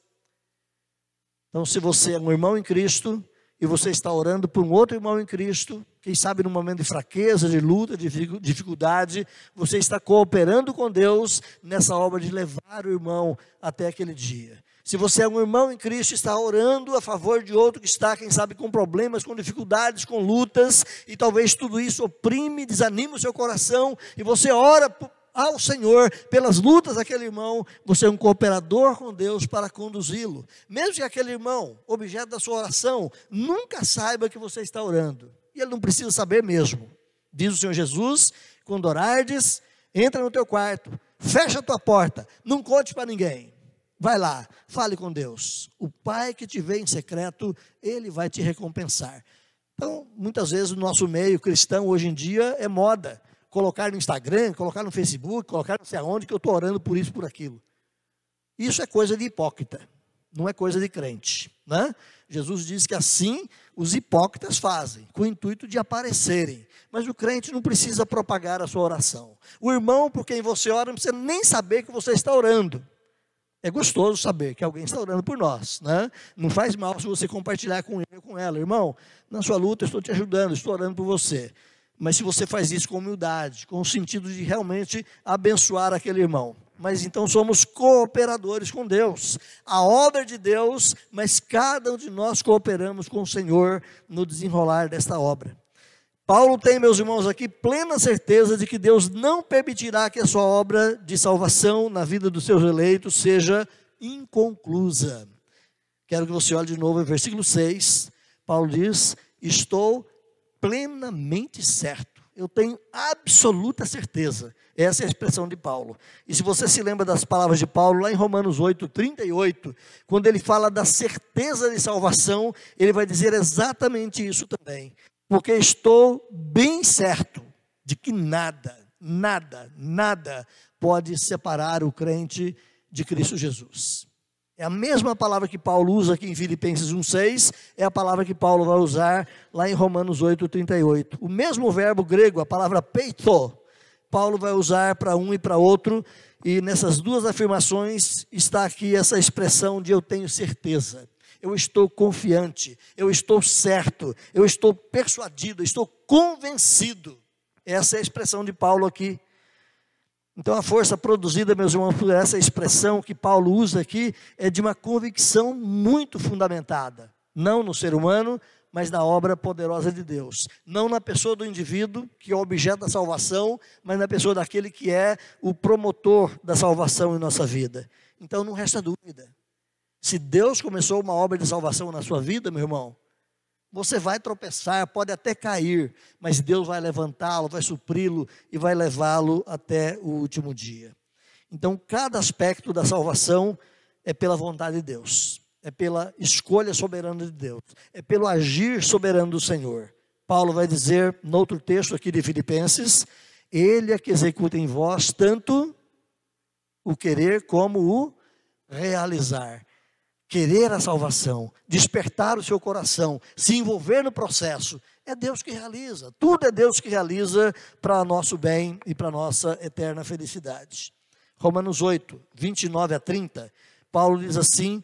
Então, se você é um irmão em Cristo e você está orando por um outro irmão em Cristo, quem sabe num momento de fraqueza, de luta, de dificuldade, você está cooperando com Deus nessa obra de levar o irmão até aquele dia. Se você é um irmão em Cristo, está orando a favor de outro que está, quem sabe, com problemas, com dificuldades, com lutas, e talvez tudo isso oprime, desanima o seu coração, e você ora ao Senhor pelas lutas daquele irmão, você é um cooperador com Deus para conduzi-lo. Mesmo que aquele irmão, objeto da sua oração, nunca saiba que você está orando. E ele não precisa saber mesmo. Diz o Senhor Jesus: quando orardes, entra no teu quarto, fecha a tua porta, não conte para ninguém. Vai lá, fale com Deus. O Pai que te vê em secreto, Ele vai te recompensar. Então, muitas vezes o nosso meio cristão hoje em dia é moda. Colocar no Instagram, colocar no Facebook, colocar não sei aonde que eu estou orando por isso, por aquilo. Isso é coisa de hipócrita, não é coisa de crente, né? Jesus diz que assim os hipócritas fazem, com o intuito de aparecerem. Mas o crente não precisa propagar a sua oração. O irmão por quem você ora não precisa nem saber que você está orando. É gostoso saber que alguém está orando por nós, né? Não faz mal se você compartilhar com ele ou com ela. Irmão, na sua luta eu estou te ajudando, estou orando por você. Mas se você faz isso com humildade, com o sentido de realmente abençoar aquele irmão. Mas então somos cooperadores com Deus. A obra de Deus, mas cada um de nós cooperamos com o Senhor no desenrolar desta obra. Paulo tem, meus irmãos, aqui plena certeza de que Deus não permitirá que a sua obra de salvação na vida dos seus eleitos seja inconclusa. Quero que você olhe de novo o versículo 6. Paulo diz: estou plenamente certo. Eu tenho absoluta certeza. Essa é a expressão de Paulo. E se você se lembra das palavras de Paulo, lá em Romanos 8:38, quando ele fala da certeza de salvação, ele vai dizer exatamente isso também. Porque estou bem certo de que nada pode separar o crente de Cristo Jesus. É a mesma palavra que Paulo usa aqui em Filipenses 1:6, é a palavra que Paulo vai usar lá em Romanos 8:38. O mesmo verbo grego, a palavra peito, Paulo vai usar para um e para outro, e nessas duas afirmações está aqui essa expressão de eu tenho certeza. Eu estou confiante, eu estou certo, eu estou persuadido, eu estou convencido. Essa é a expressão de Paulo aqui. Então a força produzida, meus irmãos, por essa expressão que Paulo usa aqui, é de uma convicção muito fundamentada. Não no ser humano, mas na obra poderosa de Deus. Não na pessoa do indivíduo, que é o objeto da salvação, mas na pessoa daquele que é o promotor da salvação em nossa vida. Então não resta dúvida. Se Deus começou uma obra de salvação na sua vida, meu irmão, você vai tropeçar, pode até cair, mas Deus vai levantá-lo, vai supri-lo e vai levá-lo até o último dia. Então, cada aspecto da salvação é pela vontade de Deus, é pela escolha soberana de Deus, é pelo agir soberano do Senhor. Paulo vai dizer, no outro texto aqui de Filipenses, Ele é que executa em vós tanto o querer como o realizar. Querer a salvação, despertar o seu coração, se envolver no processo, é Deus que realiza. Tudo é Deus que realiza para nosso bem e para nossa eterna felicidade. Romanos 8:29-30, Paulo diz assim: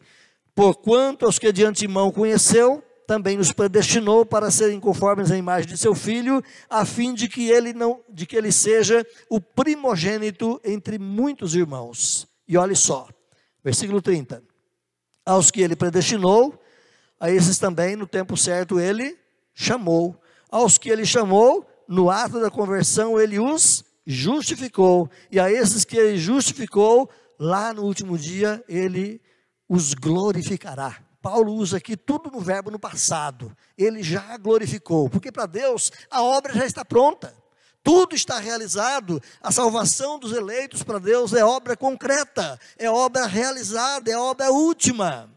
porquanto aos que de antemão conheceu, também os predestinou para serem conformes à imagem de seu Filho, a fim de que ele seja o primogênito entre muitos irmãos. E olhe só, versículo 30. Aos que ele predestinou, a esses também, no tempo certo, ele chamou. Aos que ele chamou, no ato da conversão, ele os justificou. E a esses que ele justificou, lá no último dia, ele os glorificará. Paulo usa aqui tudo no verbo no passado. Ele já glorificou, porque para Deus a obra já está pronta. Tudo está realizado. A salvação dos eleitos para Deus é obra concreta, é obra realizada, é obra última.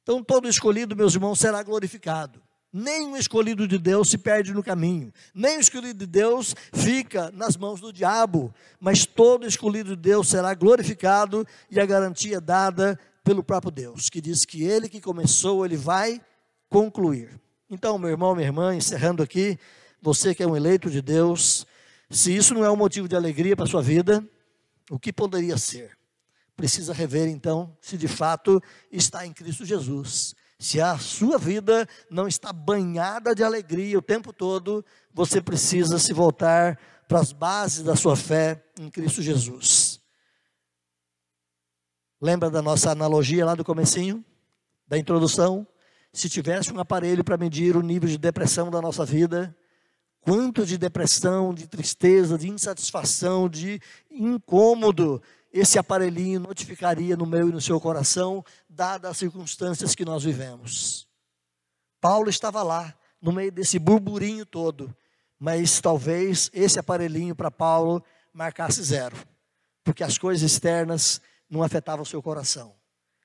Então todo escolhido, meus irmãos, será glorificado. Nem o escolhido de Deus se perde no caminho, nem o escolhido de Deus fica nas mãos do diabo, mas todo escolhido de Deus será glorificado, e a garantia é dada pelo próprio Deus, que diz que Ele que começou, Ele vai concluir. Então, meu irmão, minha irmã, encerrando aqui, você que é um eleito de Deus, se isso não é um motivo de alegria para a sua vida, o que poderia ser? Precisa rever então, se de fato está em Cristo Jesus. Se a sua vida não está banhada de alegria o tempo todo, você precisa se voltar para as bases da sua fé em Cristo Jesus. Lembra da nossa analogia lá do comecinho, da introdução? Se tivesse um aparelho para medir o nível de depressão da nossa vida, quanto de depressão, de tristeza, de insatisfação, de incômodo esse aparelhinho notificaria no meu e no seu coração, dadas as circunstâncias que nós vivemos. Paulo estava lá, no meio desse burburinho todo, mas talvez esse aparelhinho para Paulo marcasse 0. porque as coisas externas não afetavam o seu coração.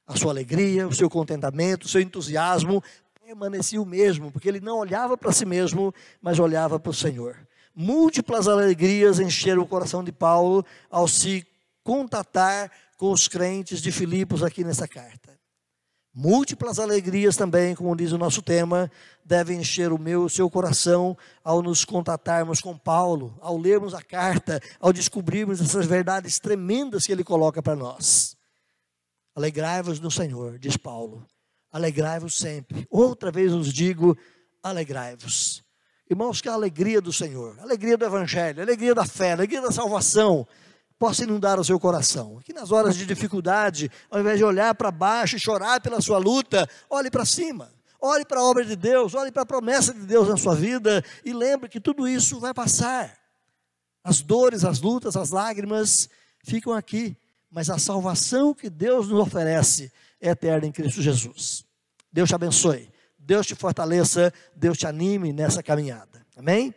A sua alegria, o seu contentamento, o seu entusiasmo permanecia o mesmo, porque ele não olhava para si mesmo, mas olhava para o Senhor. Múltiplas alegrias encheram o coração de Paulo ao se contatar com os crentes de Filipos aqui nessa carta. Múltiplas alegrias também, como diz o nosso tema, devem encher o seu coração ao nos contatarmos com Paulo, ao lermos a carta, ao descobrirmos essas verdades tremendas que ele coloca para nós. Alegrai-vos no Senhor, diz Paulo. Alegrai-vos sempre. Outra vez os digo, alegrai-vos. Irmãos, que a alegria do Senhor, a alegria do Evangelho, a alegria da fé, a alegria da salvação, possa inundar o seu coração. Que nas horas de dificuldade, ao invés de olhar para baixo e chorar pela sua luta, olhe para cima. Olhe para a obra de Deus, olhe para a promessa de Deus na sua vida e lembre que tudo isso vai passar. As dores, as lutas, as lágrimas ficam aqui, mas a salvação que Deus nos oferece é eterna em Cristo Jesus. Deus te abençoe, Deus te fortaleça, Deus te anime nessa caminhada. Amém?